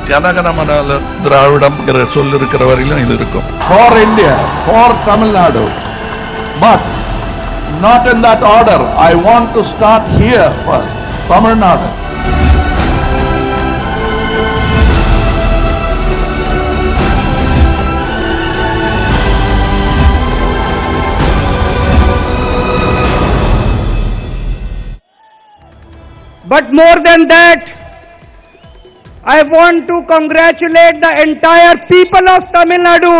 ஜனகணமன திராவிடம்ங்கிற சொல் இருக்கிற வரையிலும் இது இருக்கும். For India, for Tamil Nadu, but not in that order. I want to start here first, Tamil Nadu. But more than that, I want to congratulate the entire people of Tamil Nadu.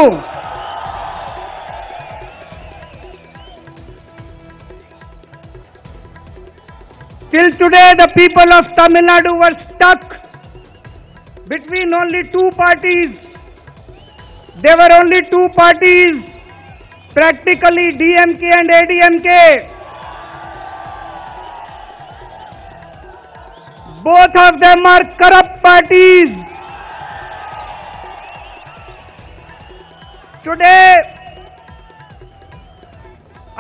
Till today, the people of Tamil Nadu were stuck between only two parties. There were only two parties, practically DMK and ADMK. Both of them are corrupt parties. Today,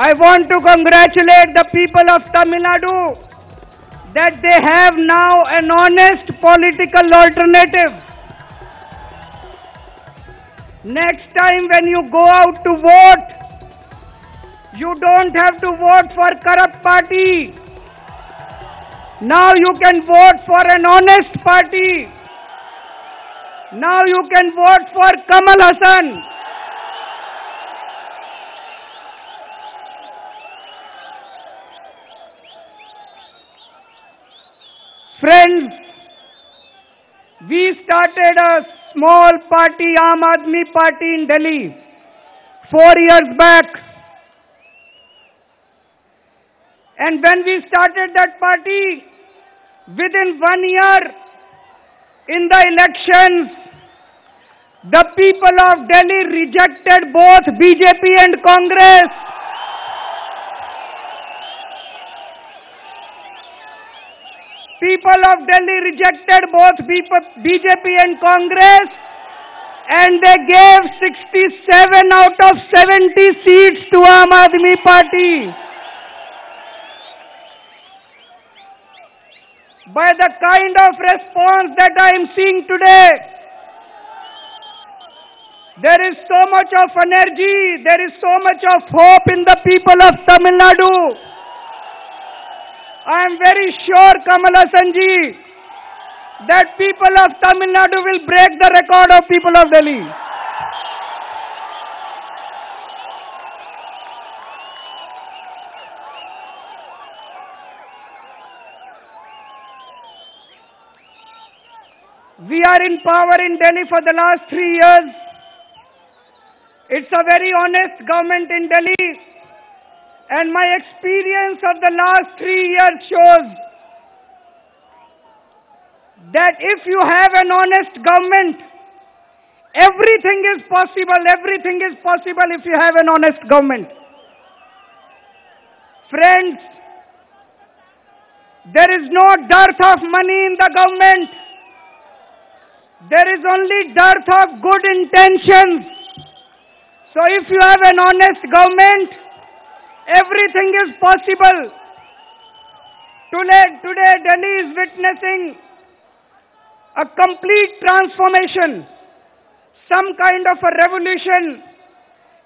I want to congratulate the people of Tamil Nadu that they have now an honest political alternative. Next time when you go out to vote, you don't have to vote for corrupt party. Now you can vote for an honest party. Now you can vote for Kamal Hassan. Friends, we started a small party, Aam Aadmi Party in Delhi 4 years back. And when we started that party, within 1 year, in the elections, the people of Delhi rejected both BJP and Congress. People of Delhi rejected both BJP and Congress, and they gave 67 out of 70 seats to Aam Aadmi Party. By the kind of response that I am seeing today, there is so much of energy, there is so much of hope in the people of Tamil Nadu. I am very sure, Kamal Hassan ji, that people of Tamil Nadu will break the record of people of Delhi. We are in power in Delhi for the last 3 years. It's a very honest government in Delhi. And my experience of the last 3 years shows that if you have an honest government, everything is possible. Everything is possible if you have an honest government. Friends, there is no dearth of money in the government. There is only dearth of good intentions. So if you have an honest government, everything is possible. Today Delhi is witnessing a complete transformation, some kind of a revolution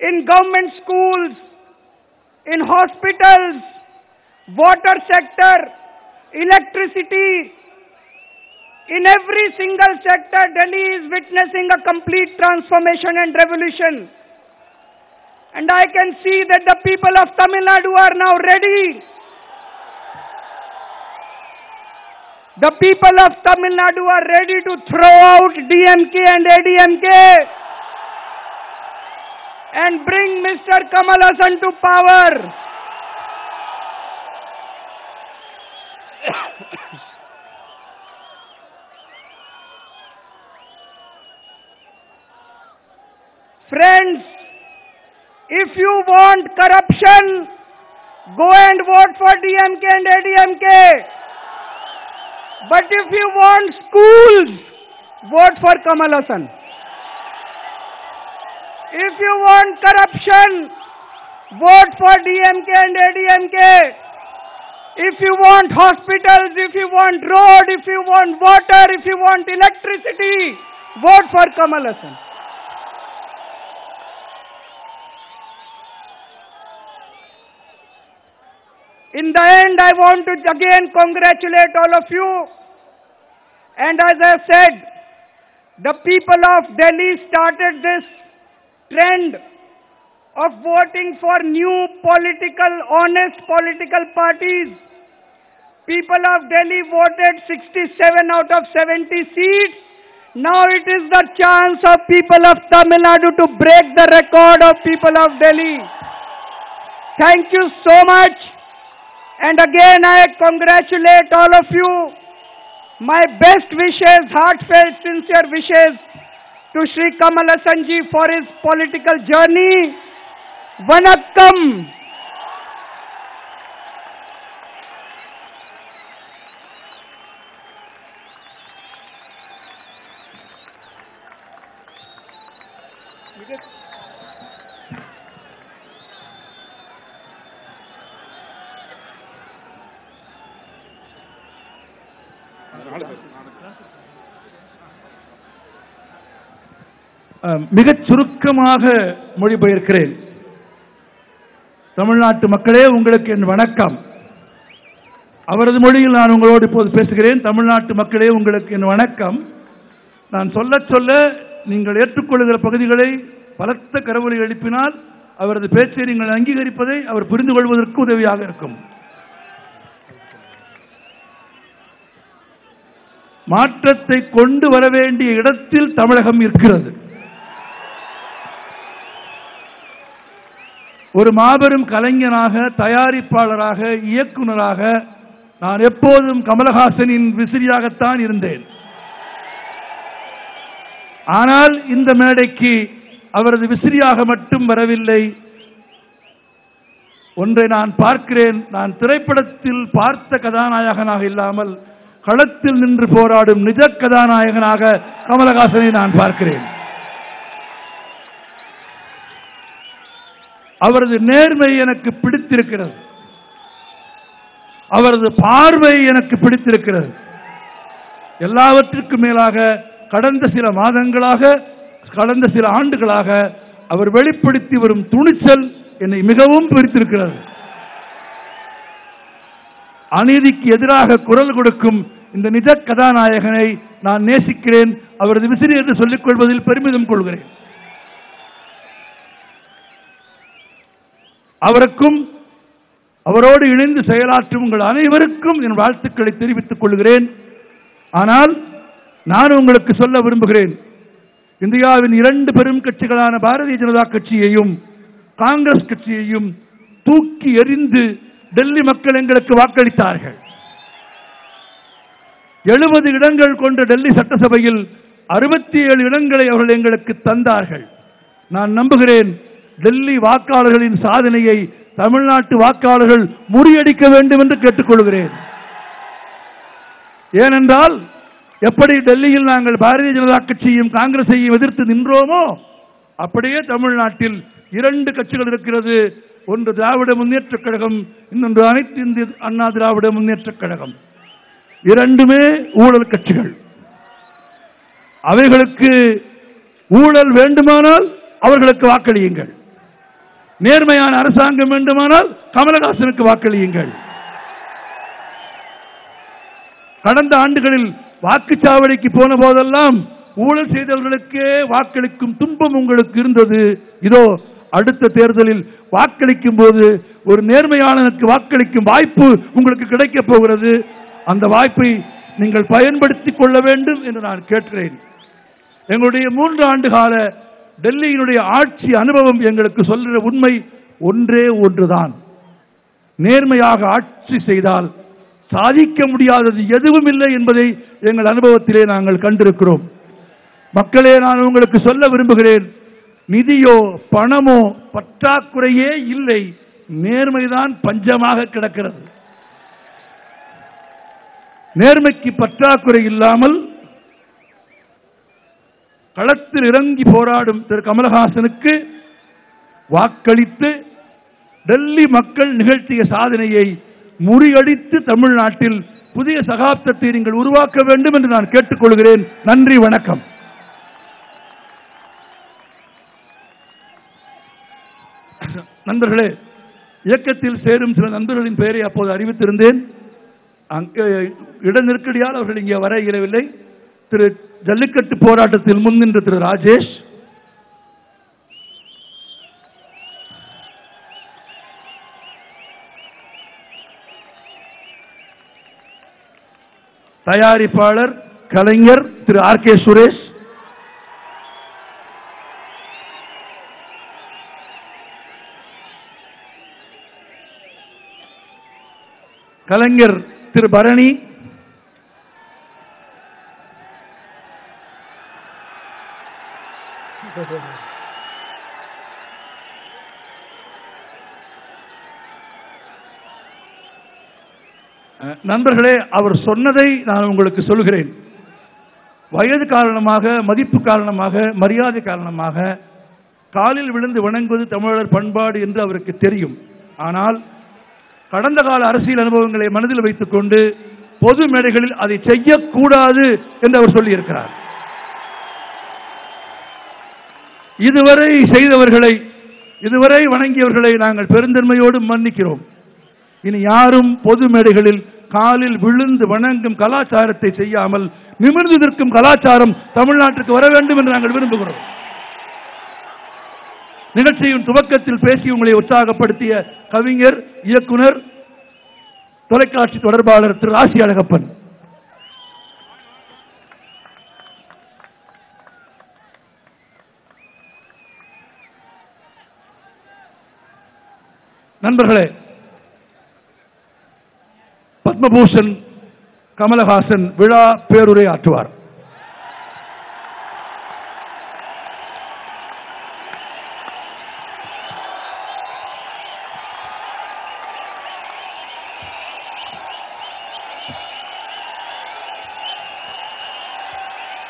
in government schools, in hospitals, water sector, electricity. In every single sector, Delhi is witnessing a complete transformation and revolution. And I can see that the people of Tamil Nadu are now ready. The people of Tamil Nadu are ready to throw out DMK and ADMK and bring Mr. Kamal Hassan to power. Friends, if you want corruption, go and vote for DMK and ADMK. But if you want schools, vote for Kamal Hassan. If you want corruption, vote for DMK and ADMK. If you want hospitals, if you want road, if you want water, if you want electricity, vote for Kamal Hassan. In the end, I want to again congratulate all of you. And as I said, the people of Delhi started this trend of voting for new honest political parties. People of Delhi voted 67 out of 70 seats. Now it is the chance of people of Tamil Nadu to break the record of people of Delhi. Thank you so much. And again, I congratulate all of you. My best wishes, heartfelt, sincere wishes to Shri Kamal Hassan ji for his political journey. Vanakkam. மிகச் சுருக்கமாக மொழிபெயர்க்கிறேன். தமிழ்நாட்டு மக்களே, உங்களுக்கு என் வணக்கம். அவரது மொழியில் நான் உங்களோடு இப்போது பேசுகிறேன். தமிழ்நாட்டு மக்களே, உங்களுக்கு என் வணக்கம். நான் சொல்ல சொல்ல நீங்கள் ஏற்றுக்கொள்கிற பகுதிகளை பலத்த கரவொலி எழுப்பினால் அவரது பேச்சை நீங்கள் அங்கீகரிப்பதை அவர் புரிந்து கொள்வதற்கு உதவியாக இருக்கும். மாற்றத்தை கொண்டு வர வேண்டிய இடத்தில் தமிழகம் இருக்கிறது. ஒரு மாபெரும் கலைஞனாக, தயாரிப்பாளராக, இயக்குநராக நான் எப்போதும் கமலஹாசனின் விசிறியாகத்தான் இருந்தேன். ஆனால் இந்த மேடைக்கு அவரது விசிறியாக மட்டும் வரவில்லை. ஒன்றை நான் பார்க்கிறேன். நான் திரைப்படத்தில் பார்த்த கதாநாயகனாக இல்லாமல் களத்தில் நின்று போராடும் நிஜ கதாநாயகனாக கமலஹாசனை நான் பார்க்கிறேன். அவரது நேர்மை எனக்கு பிடித்திருக்கிறது. அவரது பார்வை எனக்கு பிடித்திருக்கிறது. எல்லாவற்றிற்கும் மேலாக கடந்த சில மாதங்களாக, கடந்த சில ஆண்டுகளாக அவர் வெளிப்படுத்தி வரும் துணிச்சல் என்னை மிகவும் பிடித்திருக்கிறது. அநீதிக்கு எதிராக குரல் கொடுக்கும் இந்த நிஜ கதாநாயகனை நான் நேசிக்கிறேன். அவரது விசிறி என்று சொல்லிக் கொள்வதில் பெருமிதம் கொள்கிறேன். அவருக்கும் அவரோடு இணைந்து செயலாற்றும் உங்கள் அனைவருக்கும் என் வாழ்த்துக்களை தெரிவித்துக் கொள்கிறேன். ஆனால் நான் உங்களுக்கு சொல்ல விரும்புகிறேன், இந்தியாவின் இரண்டு பெரும் கட்சிகளான பாரதிய ஜனதா கட்சியையும் காங்கிரஸ் கட்சியையும் தூக்கி எறிந்து டெல்லி மக்கள் எங்களுக்கு வாக்களித்தார்கள். 70 இடங்கள் கொண்ட டெல்லி சட்டசபையில் 67 இடங்களை அவர்கள் எங்களுக்கு தந்தார்கள். நான் நம்புகிறேன், டெல்லி வாக்காளர்களின் சாதனையை தமிழ்நாட்டு வாக்காளர்கள் முறியடிக்க வேண்டும் என்று கேட்டுக்கொள்கிறேன். ஏனென்றால் எப்படி டெல்லியில் நாங்கள் பாரதிய ஜனதா கட்சியையும் காங்கிரஸையும் எதிர்த்து நின்றோமோ அப்படியே தமிழ்நாட்டில் 2 கட்சிகள் இருக்கிறது. ஒன்று திராவிட முன்னேற்றக் கழகம், இன்னொன்று அனைத்து இந்திய அண்ணா திராவிட முன்னேற்றக் கழகம். இரண்டுமே ஊழல் கட்சிகள். அவைகளுக்கு ஊழல் வேண்டுமானால் அவர்களுக்கு வாக்களியுங்கள். நேர்மையான அரசாங்கம் வேண்டுமானால் கமலஹாசனுக்கு வாக்களியுங்கள். கடந்த ஆண்டுகளில் வாக்குச்சாவடிக்கு போன போதெல்லாம் ஊழல் செய்தவர்களுக்கே வாக்களிக்கும் துன்பம் உங்களுக்கு இருந்தது. இதோ அடுத்த தேர்தலில் வாக்களிக்கும் போது ஒரு நேர்மையாளனுக்கு வாக்களிக்கும் வாய்ப்பு உங்களுக்கு கிடைக்கப் போகிறது. அந்த வாய்ப்பை நீங்கள் பயன்படுத்திக் கொள்ள வேண்டும் என்று நான் கேட்கிறேன். எங்களுடைய 3 ஆண்டு கால டெல்லியினுடைய ஆட்சி அனுபவம் எங்களுக்கு சொல்கிற உண்மை ஒன்றே ஒன்றுதான். நேர்மையாக ஆட்சி செய்தால் சாதிக்க முடியாதது எதுவும் இல்லை என்பதை எங்கள் அனுபவத்திலே நாங்கள் கண்டிருக்கிறோம். மக்களே, நான் உங்களுக்கு சொல்ல விரும்புகிறேன், நிதியோ பணமோ பற்றாக்குறையே இல்லை, நேர்மைதான் பஞ்சமாக கிடக்கிறது. நேர்மைக்கு பற்றாக்குறை இல்லாமல் களத்தில் இறங்கி போராடும் திரு கமலஹாசனுக்கு வாக்களித்து டெல்லி மக்கள் நிகழ்த்திய சாதனையை முறியடித்து தமிழ்நாட்டில் புதிய சகாப்தத்தை நீங்கள் உருவாக்க வேண்டும் என்று நான் கேட்டுக்கொள்கிறேன். நன்றி, வணக்கம். நண்பர்களே, இயக்கத்தில் சேரும் சில நண்பர்களின் பெயரை அப்போது அறிவித்திருந்தேன். இட நெருக்கடியால் அவர்கள் இங்கே வர இயலவில்லை. திரு ஜல்லிக்கட்டு போராட்டத்தில் முன்னின்ற திரு ராஜேஷ், தயாரிப்பாளர் கலைஞர் திரு ஆர் கே சுரேஷ், கலைஞர் திரு பரணி, நண்பர்களே, அவர் சொன்னதை நான் உங்களுக்கு சொல்கிறேன். வயது காரணமாக, மதிப்பு காரணமாக, மரியாதை காரணமாக காலில் விழுந்து வணங்குவது தமிழர் பண்பாடு என்று அவருக்கு தெரியும். ஆனால் கடந்த கால அரசியல் அனுபவங்களை மனதில் வைத்துக் கொண்டு பொது மேடைகளில் அதை செய்யக்கூடாது என்று அவர் சொல்லியிருக்கிறார். இதுவரை செய்தவர்களை, இதுவரை வணங்கியவர்களை நாங்கள் பெருந்தன்மையோடு மன்னிக்கிறோம். இனி யாரும் பொது மேடைகளில் காலில் விழுந்து வணங்கும் கலாச்சாரத்தை செய்யாமல் நிமிர்ந்து நிற்கும் கலாச்சாரம் தமிழ்நாட்டுக்கு வர வேண்டும் என்று நாங்கள் விரும்புகிறோம். நிகழ்ச்சியின் துவக்கத்தில் பேசி உங்களை உற்சாகப்படுத்திய கவிஞர், இயக்குனர், தொலைக்காட்சி தொடர்பாளர் திரு ராசி அழகப்பன், நண்பர்களே, பத்மபூஷன் கமலஹாசன் விழா பேருரை ஆற்றுவார்.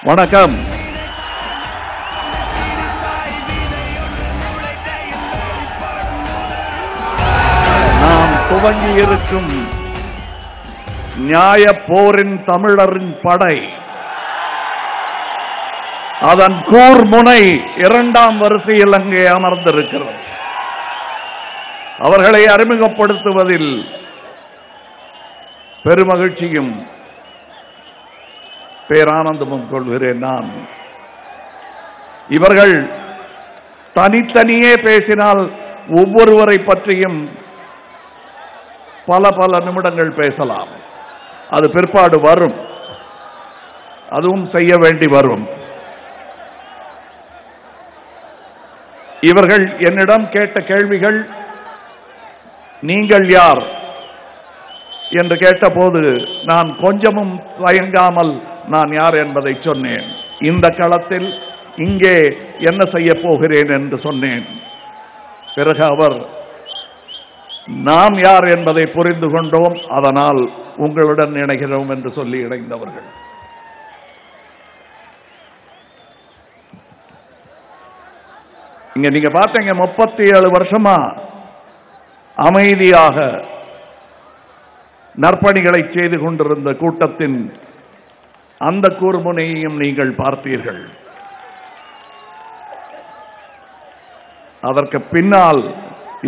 வணக்கம். நாம் துவங்கி இருக்கும் நியாய போரின் தமிழரின் படை, அதன் கூர்முனை இரண்டாம் வரிசையில் அங்கே அமர்ந்திருக்கிறது. அவர்களை அறிமுகப்படுத்துவதில் பெருமகிழ்ச்சியும் பேரானந்தமும் கொள்கிறேன். நான் இவர்கள் தனித்தனியே பேசினால் ஒவ்வொருவரை பற்றியும் பல பல நிமிடங்கள் பேசலாம். அது பிற்பாடு வரும், அதுவும் செய்ய வேண்டி வரும். இவர்கள் என்னிடம் கேட்ட கேள்விகள், நீங்கள் யார் என்று கேட்டபோது நான் கொஞ்சமும் தயங்காமல் நான் யார் என்பதை சொன்னேன். இந்த களத்தில் இங்கே என்ன செய்ய போகிறேன் என்று சொன்னேன். பிறகு அவர் நாம் யார் என்பதை புரிந்து கொண்டோம், அதனால் உங்களுடன் இணைகிறோம் என்று சொல்லி இணைந்தவர்கள். இங்க நீங்க பார்த்தீங்க, 37 வருஷமா அமைதியாக நற்பணிகளை செய்து கொண்டிருந்த கூட்டத்தின் அந்த கூர்முனையையும் நீங்கள் பார்த்தீர்கள். அதற்கு பின்னால்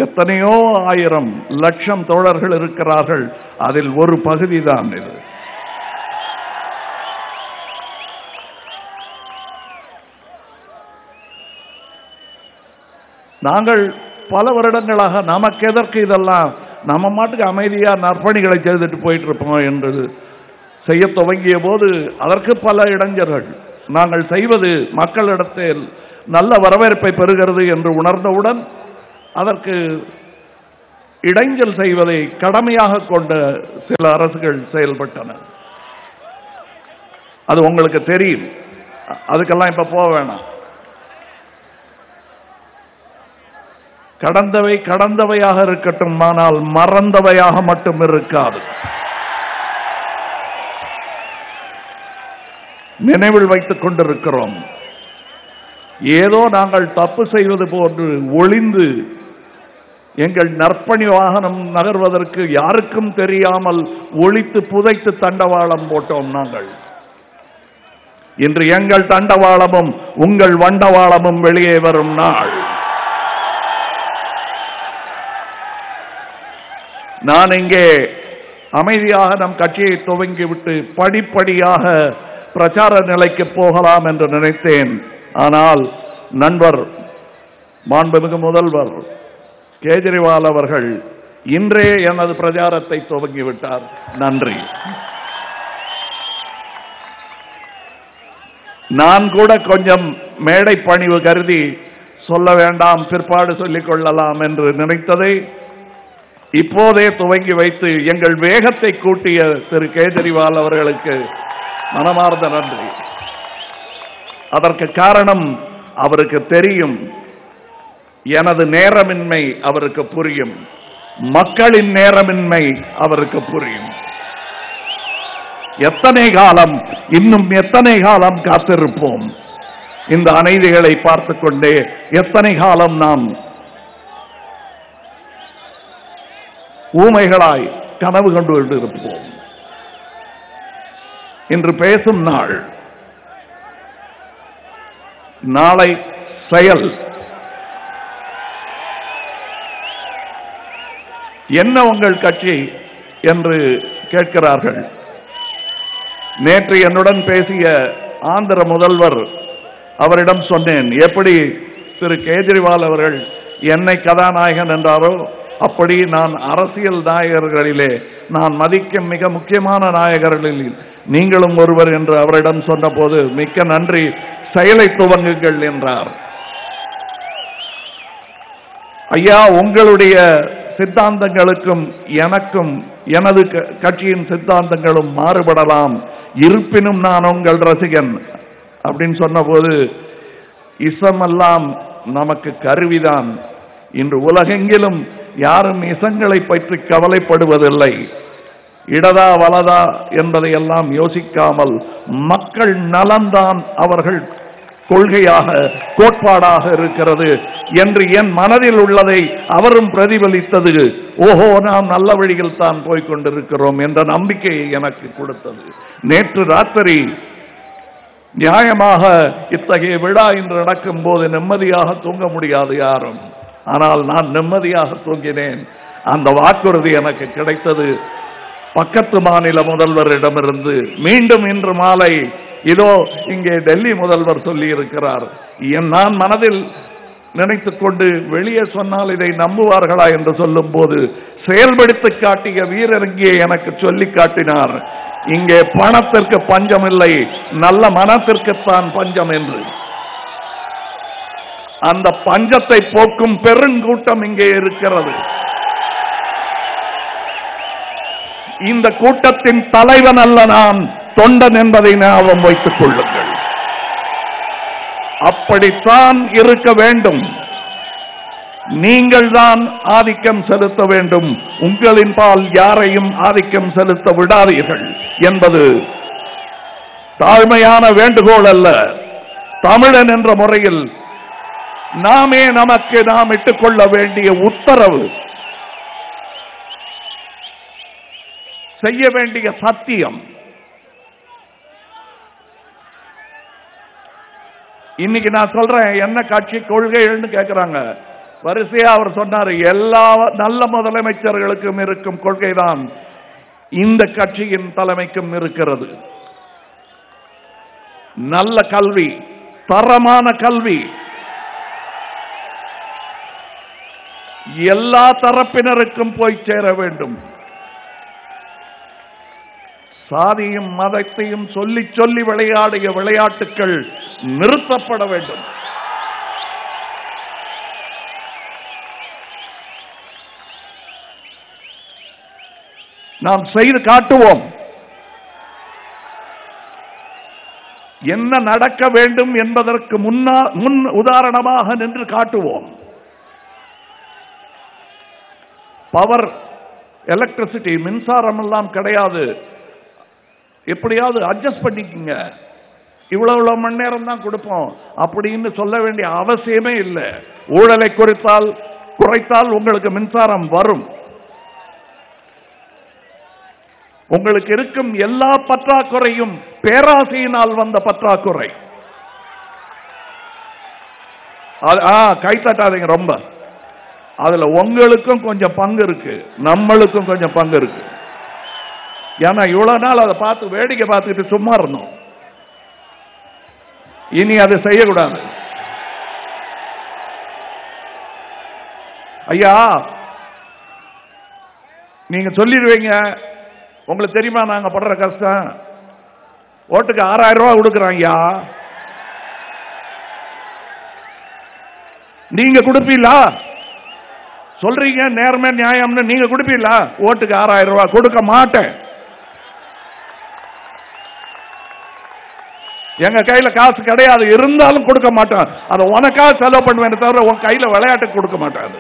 எத்தனையோ ஆயிரம் லட்சம் தோழர்கள் இருக்கிறார்கள். அதில் ஒரு பகுதி தான் இது. நாங்கள் பல வருடங்களாக நமக்கு எதற்கு இதெல்லாம், நம்ம மாட்டுக்கு அமைதியா நற்பணிகளை செய்துட்டு போயிட்டு இருப்போம் என்று செய்ய துவங்கிய போது அதற்கு பல இடைஞ்சல்கள். நாங்கள் செய்வது மக்களிடத்தில் நல்ல வரவேற்பை பெறுகிறது என்று உணர்ந்தவுடன் அதற்கு இடைஞ்சல் செய்வதை கடமையாக கொண்ட சில அரசுகள் செயல்பட்டன. அது உங்களுக்கு தெரியும். அதுக்கெல்லாம் இப்ப போக வேணாம். கடந்தவை கடந்தவையாக இருக்கட்டும், ஆனால் மறந்தவையாக மட்டும் இருக்காது. நினைவில் வைத்துக் கொண்டிருக்கிறோம். ஏதோ நாங்கள் தப்பு செய்வது போன்று ஒளிந்து எங்கள் நற்பணி வாகனம் நகர்வதற்கு யாருக்கும் தெரியாமல் ஒளித்து புதைத்து தண்டவாளம் போட்டோம் நாங்கள். இன்று எங்கள் தண்டவாளமும் உங்கள் வண்டவாளமும் வெளியே வரும் நாள். நான் இங்கே அமைதியாக நம் கட்சியை துவங்கிவிட்டு படிப்படியாக பிரச்சார நிலைக்கு போகலாம் என்று நினைத்தேன். ஆனால் நண்பர் மாண்புமிகு முதல்வர் கேஜரிவால் அவர்கள் இன்றே எனது பிரச்சாரத்தை துவங்கிவிட்டார். நன்றி. நான் கூட கொஞ்சம் மேடை பணிவு கருதி சொல்ல வேண்டாம், பிற்பாடு சொல்லிக் கொள்ளலாம் என்று நினைத்ததை இப்போதே துவங்கி வைத்து எங்கள் வேகத்தை கூட்டிய திரு கேஜரிவால் அவர்களுக்கு மனமார்ந்த நன்றி. அதற்கு காரணம் அவருக்கு தெரியும், எனது நேரமின்மை அவருக்கு புரியும், மக்களின் நேரமின்மை அவருக்கு புரியும். எத்தனை காலம், இன்னும் எத்தனை காலம் காத்திருப்போம்? இந்த அநீதிகளை பார்த்துக் கொண்டே எத்தனை காலம் நாம் ஊமைகளாய் கனவு கண்டு கொண்டிருப்போம்? இன்று பேசும் நாள், நாளை செயல். என்ன உங்கள் கட்சி என்று கேட்கிறார்கள். நேற்று என்னுடன் பேசிய ஆந்திர முதல்வர், அவரிடம் சொன்னேன், எப்படி திரு கேஜரிவால் அவர்கள் என்னை கதாநாயகன் என்றாரோ அப்படி நான் அரசியல் நாயகர்களிலே நான் மதிக்கும் மிக முக்கியமான நாயகர்களில் நீங்களும் ஒருவர் என்று அவரிடம் சொன்னபோது, மிக்க நன்றி, செயலை துவங்குங்கள் என்றார். ஐயா, உங்களுடைய சித்தாந்தங்களுக்கும் எனக்கும் எனது கட்சியின் சித்தாந்தங்களும் மாறுபடலாம், இருப்பினும் நான் உங்கள் ரசிகன் அப்படின்னு சொன்னபோது, இசமெல்லாம் நமக்கு கருவிதான். இன்று உலகெங்கிலும் யாரும் இசங்களை பற்றி கவலைப்படுவதில்லை. இடதா வலதா என்பதையெல்லாம் யோசிக்காமல் மக்கள் நலன்தான் அவர்கள் கொள்கையாக கோட்பாடாக இருக்கிறது என்று என் மனதில் உள்ளதை அவரும் பிரதிபலித்தது. ஓஹோ, நாம் நல்ல வழியில் தான் போய்கொண்டிருக்கிறோம் என்ற நம்பிக்கையை எனக்கு கொடுத்தது. நேற்று ராத்திரி நியாயமாக இத்தகைய விழா இன்று நடக்கும் போது நிம்மதியாக தூங்க முடியாது யாரும். ஆனால் நான் நிம்மதியாக தூங்கினேன். அந்த வாக்குறுதி எனக்கு கிடைத்தது பக்கத்து மாநில முதல்வரிடமிருந்து. மீண்டும் இன்று மாலை இதோ இங்கே டெல்லி முதல்வர் சொல்லி இருக்கிறார். நான் மனதில் நினைத்துக் கொண்டு வெளியே சொன்னால் இதை நம்புவார்களா என்று சொல்லும் போது செயல்படுத்தி காட்டிய வீரர் இங்கே எனக்கு சொல்லி காட்டினார், இங்கே பணத்திற்கு பஞ்சம் இல்லை, நல்ல மனத்திற்குத்தான் பஞ்சம் என்று. அந்த பஞ்சத்தை போக்கும் பெருங்கூட்டம் இங்கே இருக்கிறது. இந்த கூட்டத்தின் தலைவன் அல்ல நான், தொண்டன் என்பதை ஞாபகம் வைத்துக் கொள்ளுங்கள். அப்படித்தான் இருக்க வேண்டும். நீங்கள் தான் ஆதிக்கம் செலுத்த வேண்டும், உங்களின் பால் யாரையும் ஆதிக்கம் செலுத்த விடாதீர்கள் என்பது தாழ்மையான வேண்டுகோள் அல்ல. தமிழன் என்ற முறையில் நாமே நமக்கு நாம் இட்டுக்கொள்ள வேண்டிய உத்தரவு, செய்ய வேண்டிய சத்தியம். இன்னைக்கு நான் சொல்றேன், என்ன கட்சி கொள்கைகள்னு கேட்கிறாங்க. வரிசையா அவர் சொன்னார், எல்லா நல்ல முதலமைச்சர்களுக்கும் இருக்கும் கொள்கைதான் இந்த கட்சியின் தலைமைக்கும் இருக்கிறது. நல்ல கல்வி, தரமான கல்வி, எல்லா தரப்பினருக்கும் போய் சேர வேண்டும். சாதியும் மதத்தையும் சொல்லி சொல்லி விளையாடிய விளையாட்டுகள் நிறுத்தப்பட வேண்டும். நாம் செய்து காட்டுவோம். என்ன நடக்க வேண்டும் என்பதற்கு முன் உதாரணமாக நின்று காட்டுவோம். பவர், எலக்ட்ரிசிட்டி, மின்சாரம் எல்லாம் கிடையாது, எப்படியாவது அட்ஜஸ்ட் பண்ணிக்கங்க, இவ்வளவு மணி நேரம் தான் கொடுப்போம் அப்படின்னு சொல்ல வேண்டிய அவசியமே இல்லை. ஊழலை குறைத்தால் உங்களுக்கு மின்சாரம் வரும். உங்களுக்கு இருக்கும் எல்லா பற்றாக்குறையும் பேராசையினால் வந்த பற்றாக்குறை. கை தட்டாதீங்க ரொம்ப. அதுல உங்களுக்கும் கொஞ்சம் பங்கு இருக்கு, நம்மளுக்கும் கொஞ்சம் பங்கு இருக்கு. ஏன்னா இவ்வளவு நாள் அதை பார்த்து வேடிக்கை பார்த்துக்கிட்டு சும்மா இருந்தோம். இனி அதை செய்யக்கூடாது. ஐயா, நீங்க சொல்லிடுவீங்க, உங்களுக்கு தெரியுமா நாங்க படுற கஷ்டம்? ஓட்டுக்கு 6000 ரூபாய் கொடுக்குறாங்க ஐயா, நீங்க கொடுப்பீங்களா? சொல்றீங்க நேர்மை நியாயம்னு, நீங்க கொடுப்பீங்களா? ஓட்டுக்கு 6000 ரூபாய் கொடுக்க மாட்டேன். எங்க கையில காசு கிடையாது, இருந்தாலும் கொடுக்க மாட்டேன். அதை உனக்காக செலவு பண்ணுவேன் தவிர உன் கையில விளையாட்டுக்கு கொடுக்க மாட்டாது.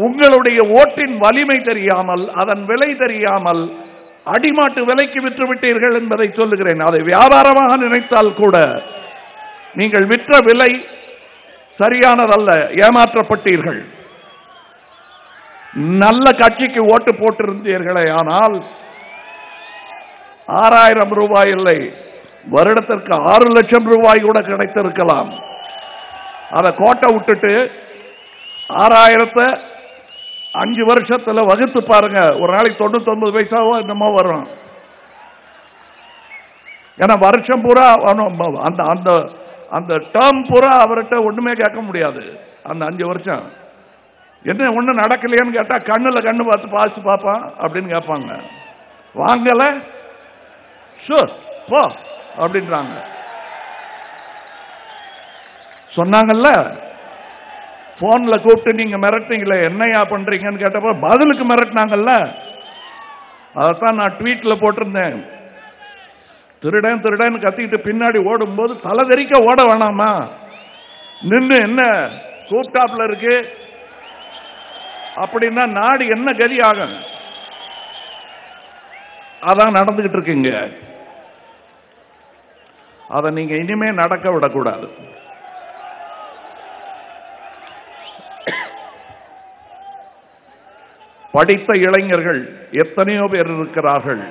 உங்களுடைய ஓட்டின் வலிமை தெரியாமல், அதன் விலை தெரியாமல் அடிமாட்டு விலைக்கு விற்று விட்டீர்கள் என்பதை சொல்லுகிறேன். அதை வியாபாரமாக நினைத்தால் கூட நீங்கள் விற்ற விலை சரியானதல்ல, ஏமாற்றப்பட்டீர்கள். நல்ல கட்சிக்கு ஓட்டு போட்டிருந்தீர்களே ஆனால் 6000 ரூபாய் இல்லை, வருடத்திற்கு 6 லட்சம் ரூபாய் கூட கிடைத்திருக்கலாம். அதை கோட்டை விட்டுட்டு 6000 5 வருஷத்துல வகுத்து பாருங்க, ஒரு நாளைக்கு 99 பைசாவோ என்னமோ வரும். ஏன்னா வருஷம் பூரா அந்த அந்த அந்த டேர்ம் பூரா அவர்கிட்ட ஒண்ணுமே கேட்க முடியாது. அந்த 5 வருஷம் என்ன ஒண்ணு நடக்கலையான்னு கேட்டா கண்ணுல கண்ணு பார்த்து பாசு பாப்பான் அப்படின்னு கேட்பாங்க. வாங்கல ஷூர் போ அப்படின்றாங்க. சொன்னாங்கல்ல, போன்ல கூப்பிட்டு நீங்க மிரட்டுங்களே என்னையா பண்றீங்கன்னு கேட்டப்ப பதிலுக்கு மிரட்டினாங்கல்ல. அதைத்தான் நான் ட்வீட்ல போட்டிருந்தேன். திருடன் திருடன் கத்திக்கிட்டு பின்னாடி ஓடும்போது தலைதெறிக்க ஓட வேணாமா? நின்று என்ன கூப்டாப்ல இருக்கு அப்படின்னா நாடு என்ன கதி ஆகும்? அதான் நடந்துகிட்டு இருக்குங்க. அதை நீங்க இனிமே நடக்க விடக்கூடாது. படித்த இளைஞர்கள் எத்தனையோ பேர் இருக்கிறார்கள்,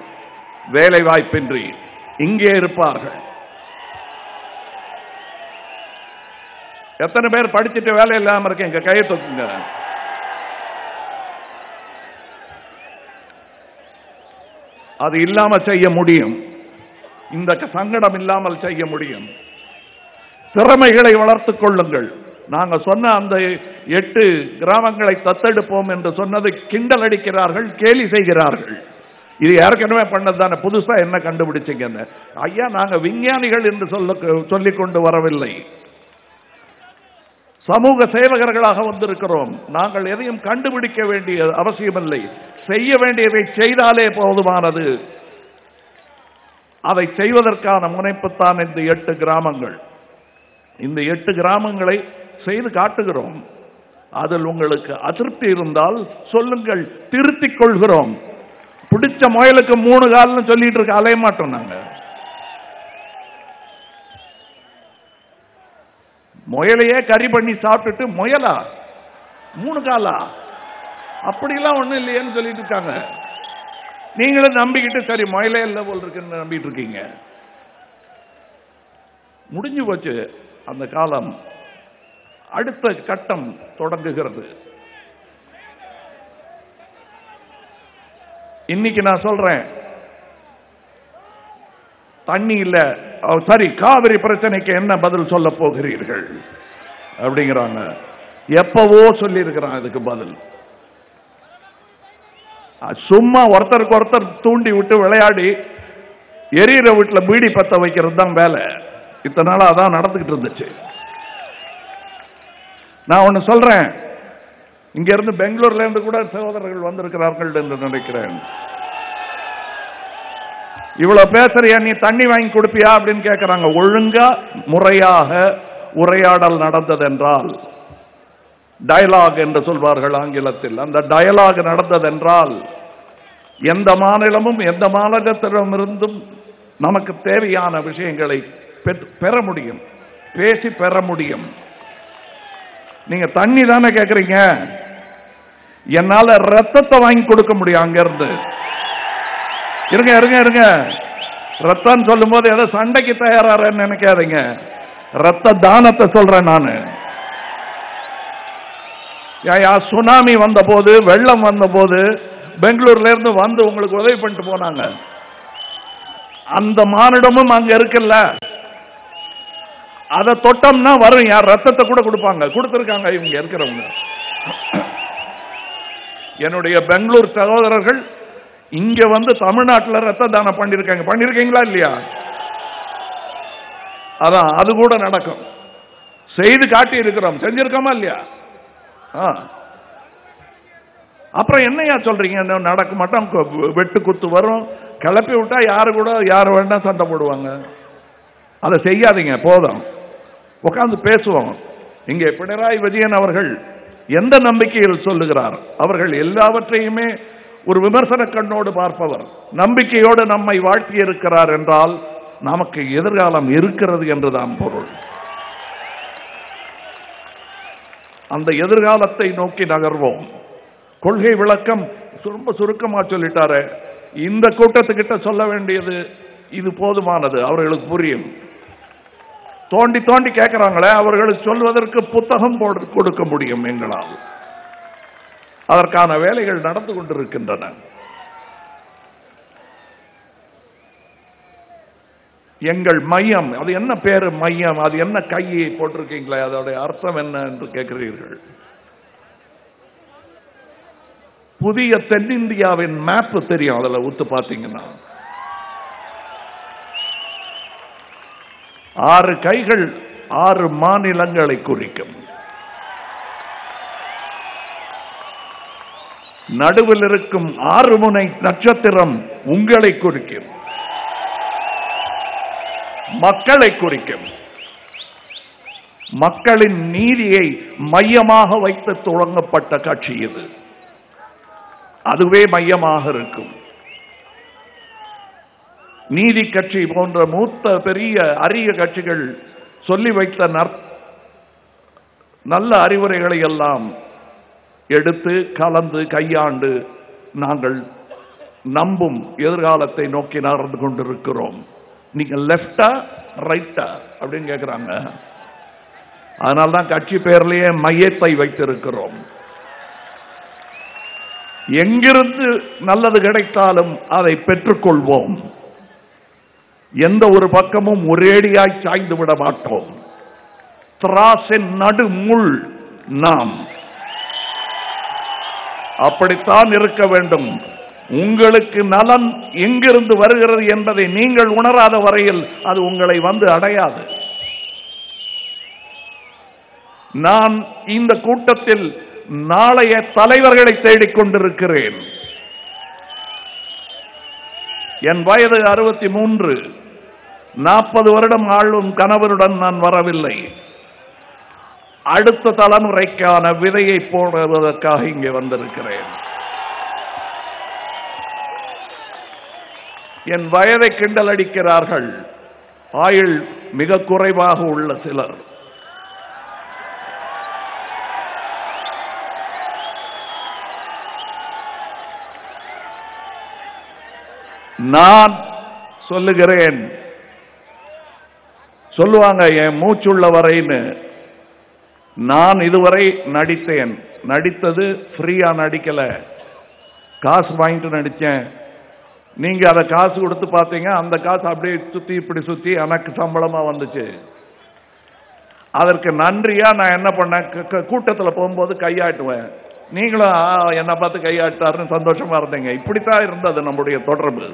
வேலை வாய்ப்பின்றி இங்கே இருப்பார்கள். எத்தனை பேர் படிச்சுட்டு வேலை இல்லாம இருக்கீங்க? கையை தூக்குங்க. அது இல்லாம செய்ய முடியும், இந்த சங்கடம் இல்லாமல் செய்ய முடியும். திறமைகளை வளர்த்துக் கொள்ளுங்கள். நாங்க சொன்ன அந்த 8 கிராமங்களை தத்தெடுப்போம் என்று சொன்னது கிண்டல் அடிக்கிறார்கள், கேலி செய்கிறார்கள். இது ஏற்கனவே பண்ணதுதானே, புதுசா என்ன கண்டுபிடிச்சிங்க? ஐயா, நாங்க விஞ்ஞானிகள் என்று சொல்லிக் கொண்டு வரவில்லை, சமூக சேவகர்களாக வந்திருக்கிறோம். நாங்கள் எதையும் கண்டுபிடிக்க வேண்டிய அவசியமில்லை, செய்ய வேண்டியதை செய்தாலே போதுமானது. அதை செய்வதற்கான முனைப்புத்தான் இந்த 8 கிராமங்கள். இந்த 8 கிராமங்களை செய்து காட்டுகிறோம். அதில் உங்களுக்கு அதிருப்தி இருந்தால் சொல்லுங்கள், திருத்திக் கொள்கிறோம். பிடிச்ச முயலுக்கு 3 கால்னு சொல்லிட்டு இருக்க அலைய மாட்டோம். நாங்க முயலையே கறி பண்ணி சாப்பிட்டுட்டு முயலா 3 காலா அப்படிலாம் ஒண்ணும் இல்லையேன்னு சொல்லிட்டு இருக்காங்க. நீங்களும் நம்பிக்கிட்டு சரி முயலே இல்லை போல் இருக்குன்னு நம்பிட்டு இருக்கீங்க. முடிஞ்சு போச்சு அந்த காலம். அடுத்த கட்டம் தொடங்குகிறது. இன்னைக்கு நான் சொல்றேன், தண்ணி இல்ல, சரி காவிரி பிரச்சனைக்கு என்ன பதில் சொல்ல போகிறீர்கள் அப்படிங்கிறாங்க. எப்பவோ சொல்லி இருக்கிறான் இதுக்கு பதில். சும்மா ஒருத்தருக்கு ஒருத்தர் தூண்டி விட்டு விளையாடி எரியிற வீட்டுல பீடி பத்த வைக்கிறது தான் வேலை. இத்தனை நாளா அதான் நடந்துகிட்டு இருந்துச்சு. நான் ஒன்னு சொல்றேன், இங்க இருந்து பெங்களூர்ல இருந்து கூட சகோதரர்கள் வந்திருக்கிறார்கள் என்று நினைக்கிறேன். இவ்வளவு பேசுறியா, நீ தண்ணி வாங்கி கொடுப்பியா அப்படின்னு கேட்கிறாங்க. ஒழுங்கா முறையாக உரையாடல் நடந்தது என்றால், டயலாக் என்று சொல்வார்கள் ஆங்கிலத்தில், அந்த டயலாக் நடந்தது என்றால் எந்த மாநிலமும் எந்த மாநிலத்திடமிருந்தும் நமக்கு தேவையான விஷயங்களை பெற முடியும், பேசி பெற முடியும். நீங்க தண்ணி தானே கேக்குறீங்க, என்னால ரத்தத்தை வாங்கி கொடுக்க முடியும். அங்க இருந்து இருங்க இருங்க இருங்க, ரத்தம் சொல்லும் போது ஏதோ சண்டைக்கு தயாரான்னு நினைக்காதீங்க. ரத்த தானத்தை சொல்றேன் நானு. சுனாமி வந்த போது, வெள்ளம் வந்த போது பெங்களூர்ல இருந்து வந்து உங்களுக்கு உதவி பண்ணிட்டு போனாங்க. அந்த மானிடமும் அங்க இருக்குல்ல, அதை தொட்டோம்னா வரும். யார் ரத்தத்தை கூட கொடுப்பாங்க, கொடுத்திருக்காங்க இவங்க இருக்கிறவங்க. என்னுடைய பெங்களூர் சகோதரர்கள் இங்க வந்து தமிழ்நாட்டில் ரத்த தானம் பண்ணிருக்கீங்களா இல்லையா? அதான் அது கூட நடக்கும். செய்து காட்டி இருக்கிறோம், செஞ்சிருக்கோமா இல்லையா? அப்புறம் என்னையா சொல்றீங்க நடக்க மாட்டோம், வெட்டு குத்து வரும், கிளப்பி விட்டா யாரு வேணா சண்டை போடுவாங்க. அதை செய்யாதீங்க, போதும். உட்கார்ந்து பேசுவோம். இங்கே பினராயி விஜயன் அவர்கள் எந்த நம்பிக்கையில் சொல்லுகிறார்? அவர்கள் எல்லாவற்றையுமே ஒரு விமர்சன கண்ணோடு பார்ப்பவர். நம்பிக்கையோடு நம்மை வாழ்த்தி இருக்கிறார் என்றால் நமக்கு எதிர்காலம் இருக்கிறது என்றுதான் பொருள். அந்த எதிர்காலத்தை நோக்கி நகர்வோம். கொள்கை விளக்கம் ரொம்ப சுருக்கமா சொல்லிட்டாரு. இந்த கூட்டத்துக்கிட்ட சொல்ல வேண்டியது இது போதுமானது, அவர்களுக்கு புரியும். தோண்டி தோண்டி கேட்கிறாங்களே, அவர்களுக்கு சொல்வதற்கு புத்தகம் கொடுக்க முடியும் எங்களால். அதற்கான வேலைகள் நடந்து கொண்டிருக்கின்றன. எங்கள் மையம், அது என்ன பேரு மையம், அது என்ன கையை போட்டிருக்கீங்களே, அதோட அர்த்தம் என்ன என்று கேட்கிறீர்கள். புதிய தென்னிந்தியாவின் மேப் தெரியும், அதுல ஊத்து பார்த்தீங்கன்னா 6 கைகள் 6 மாநிலங்களை குறிக்கும். நடுவில் இருக்கும் 6 முனை நட்சத்திரம் உங்களை குறிக்கும், மக்களை குறிக்கும். மக்களின் நீதியை மையமாக வைத்து தொடங்கப்பட்ட கட்சி இது. அதுவே மையமாக இருக்கும். நீதி கட்சி போன்ற மூத்த பெரிய அரிய கட்சிகள் சொல்லி வைத்த நல்ல அறிவுரைகளை எல்லாம் எடுத்து கலந்து கையாண்டு நாங்கள் நம்பும் எதிர்காலத்தை நோக்கி நடந்து கொண்டிருக்கிறோம். நீங்க லெப்டா ரைட்டா அப்படின்னு கேட்கிறாங்க. அதனால்தான் கட்சி பெயர்லேயே மையத்தை வைத்திருக்கிறோம். எங்கிருந்து நல்லது கிடைத்தாலும் அதை பெற்றுக்கொள்வோம். எந்த ஒரு பக்கமும் ஒரேடியாய் சாய்ந்து விட மாட்டோம். திராசின் நடு முள் நாம். அப்படித்தான் இருக்க வேண்டும். உங்களுக்கு நலன் எங்கிருந்து வருகிறது என்பதை நீங்கள் உணராத வரையில் அது உங்களை வந்து அடையாது. நான் இந்த கூட்டத்தில் நாளைய தலைவர்களை தேடிக்கொண்டிருக்கிறேன். என் வயது 63. 40 வருடம் ஆளும் கணவருடன் நான் வரவில்லை. அடுத்த தலைமுறைக்கான விதையை போடுவதற்காக இங்கே வந்திருக்கிறேன். என் வயதை கிண்டல் அடிக்கிறார்கள். ஆயுள் மிக குறைவாக உள்ள சிலர். நான் சொல்லுகிறேன், சொல்லுவாங்க என் மூச்சுள்ள வரைன்னு. நான் இதுவரை நடித்தேன். நடித்தது ஃப்ரீயா நடிக்கல, காசு வாங்கிட்டு நடிச்சேன். நீங்க அதை காசு கொடுத்து பார்த்தீங்க, அந்த காசு அப்படியே சுத்தி இப்படி சுத்தி எனக்கு சம்பளமா வந்துச்சு. அதற்கு நன்றியா நான் என்ன பண்ணேன், கூட்டத்தில் போகும்போது கையாட்டுவேன். நீங்களும் என்ன பார்த்து கையாட்டாருன்னு சந்தோஷமா இருந்தீங்க. இப்படித்தான் இருந்தது நம்முடைய தொடர்பு.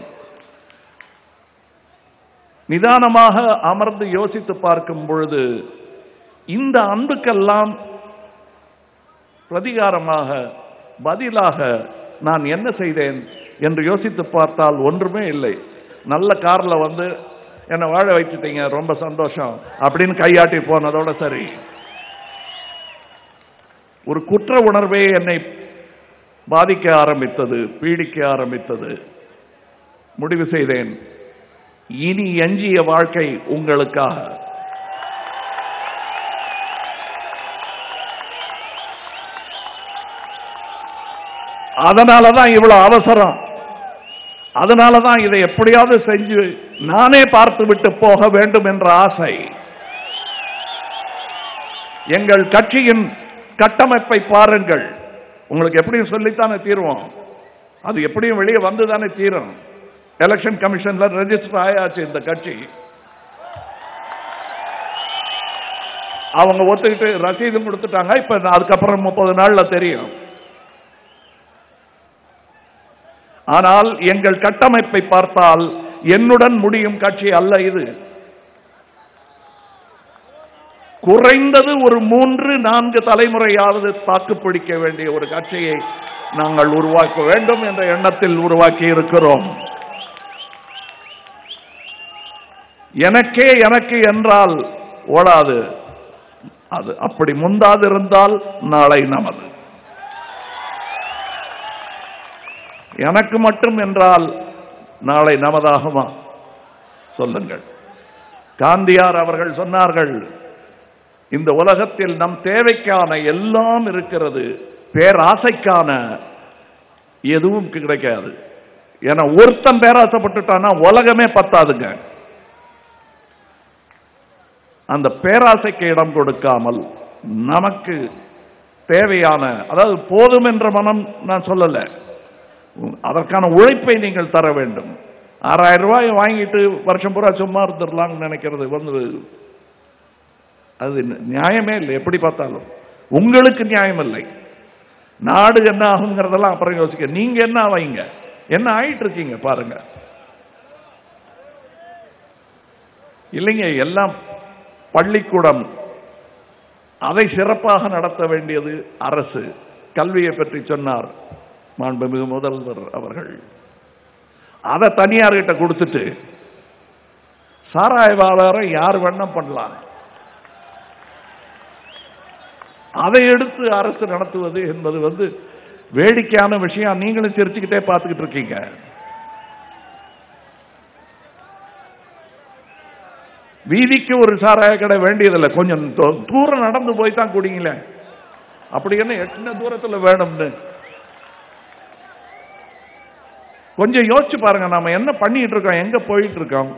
நிதானமாக அமர்ந்து யோசித்து பார்க்கும் பொழுது இந்த அன்புக்கெல்லாம் பிரதிகாரமாக பதிலாக நான் என்ன செய்தேன் என்று யோசித்து பார்த்தால் ஒன்றுமே இல்லை. நல்ல கார்ல வந்து என்னை வாழ வச்சுட்டீங்க, ரொம்ப சந்தோஷம் அப்படின்னு கையாட்டி போனதோட சரி. ஒரு குற்ற உணர்வே என்னை பாதிக்க ஆரம்பித்தது, பீடிக்க ஆரம்பித்தது. முடிவு செய்தேன், இனி எஞ்சிய வாழ்க்கை உங்களுக்காக. அதனாலதான் இவ்வளவு அவசரம். அதனாலதான் இதை எப்படியாவது செஞ்சு நானே பார்த்து விட்டு போக வேண்டும் என்ற ஆசை. எங்கள் கட்சியின் கட்டமைப்பை பாருங்கள். உங்களுக்கு எப்படியும் சொல்லித்தானே தீர்வோம், அது எப்படியும் வெளியே வந்துதானே தீரும். எலெக்ஷன் கமிஷன்ல ரெஜிஸ்டர் ஆயாச்சு இந்த கட்சி, அவங்க ஒத்துக்கிட்டு ரசீதும் கொடுத்துட்டாங்க. இப்ப அதுக்கப்புறம் 30 நாள்ல தெரியும். ஆனால் எங்கள் கட்டமைப்பை பார்த்தால் என்னுடன் முடியும் கட்சி அல்ல இது. குறைந்தது ஒரு 3-4 தலைமுறையாவது தாக்கு பிடிக்க வேண்டிய ஒரு கட்சியை நாங்கள் உருவாக்க வேண்டும் என்ற எண்ணத்தில் உருவாக்கி இருக்கிறோம். எனக்கு என்றால் ஓடாது. அது அப்படி முந்தாதிருந்தால் நாளை நமது. எனக்கு மட்டும் என்றால் நாளை நமதாகுமா? சொல்லுங்கள். காந்தியார் அவர்கள் சொன்னார்கள், இந்த உலகத்தில் நம் தேவைக்கான எல்லாம் இருக்கிறது, பேராசைக்கான எதுவும் கிடைக்காது. ஏன்னா ஒருத்தன் பேராசைப்பட்டுட்டானா உலகமே பத்தாதுங்க. அந்த பேராசைக்கு இடம் கொடுக்காமல் நமக்கு தேவையான, அதாவது போதும் என்ற மனம் நான் சொல்லல, அதற்கான உழைப்பை நீங்கள் தர வேண்டும். 6000 ரூபாய் வாங்கிட்டு வருஷம் பூரா சும்மா இருந்துடலாம்னு நினைக்கிறது வந்து அது நியாயமே இல்லை. எப்படி பார்த்தாலும் உங்களுக்கு நியாயம் இல்லை. நாடு என்ன ஆகுங்கிறதெல்லாம் அப்புறம் யோசிக்க. நீங்க என்ன ஆவீங்க, என்ன ஆயிட்டு இருக்கீங்க பாருங்க. இல்லைங்க, எல்லாம் பள்ளிக்கூடம், அதை சிறப்பாக நடத்த வேண்டியது அரசு. கல்வியை பற்றி சொன்னார் மாண்புமிகு முதல்வர் அவர்கள். அதை தனியார்கிட்ட கொடுத்துட்டு சாராயவாளரை யார் வேணாம் பண்ணலாம், அதை எடுத்து அரசு நடத்துவது என்பது வந்து வேடிக்கையான விஷயம். நீங்களும் சிரிச்சுக்கிட்டே பார்த்துக்கிட்டு இருக்கீங்க. வீதிக்கு ஒரு சாராய கடை வேண்டியதில்லை, கொஞ்சம் தூரம் நடந்து போய் தான் குடிங்களேன். அப்படி என்ன எத்தனை தூரத்தில் வேணும்னு கொஞ்சம் யோசிச்சு பாருங்க. நாம என்ன பண்ணிட்டு இருக்கோம், எங்க போயிட்டு இருக்கோம்.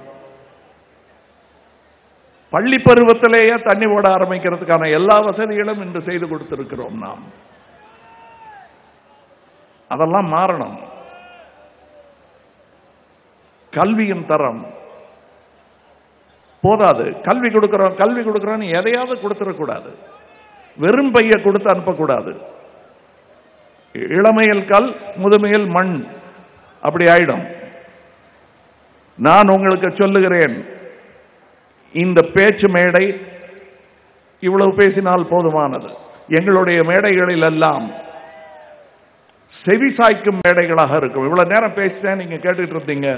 பள்ளி பருவத்திலேயே தண்ணி ஓட ஆரம்பிக்கிறதுக்கான எல்லா வசதிகளும் இன்று செய்து கொடுத்திருக்கிறோம் நாம். அதெல்லாம் மாறணும். கல்வியின் தரம் போதாது. கல்வி கொடுக்கிறோம் எதையாவது கொடுத்துடக்கூடாது. வெறும் பைய கொடுத்து அனுப்பக்கூடாது. இளமையில் கல், முதுமையில் மண், அப்படி ஆயிடும். நான் உங்களுக்கு சொல்லுகிறேன், இந்த பேச்சு மேடை இவ்வளவு பேசினால் போதுமானது. எங்களுடைய மேடைகளில் எல்லாம் செவிசாய்க்கும் மேடைகளாக இருக்கும். இவ்வளவு நேரம் பேசிட்டேன், நீங்க கேட்டுட்டு இருந்தீங்க.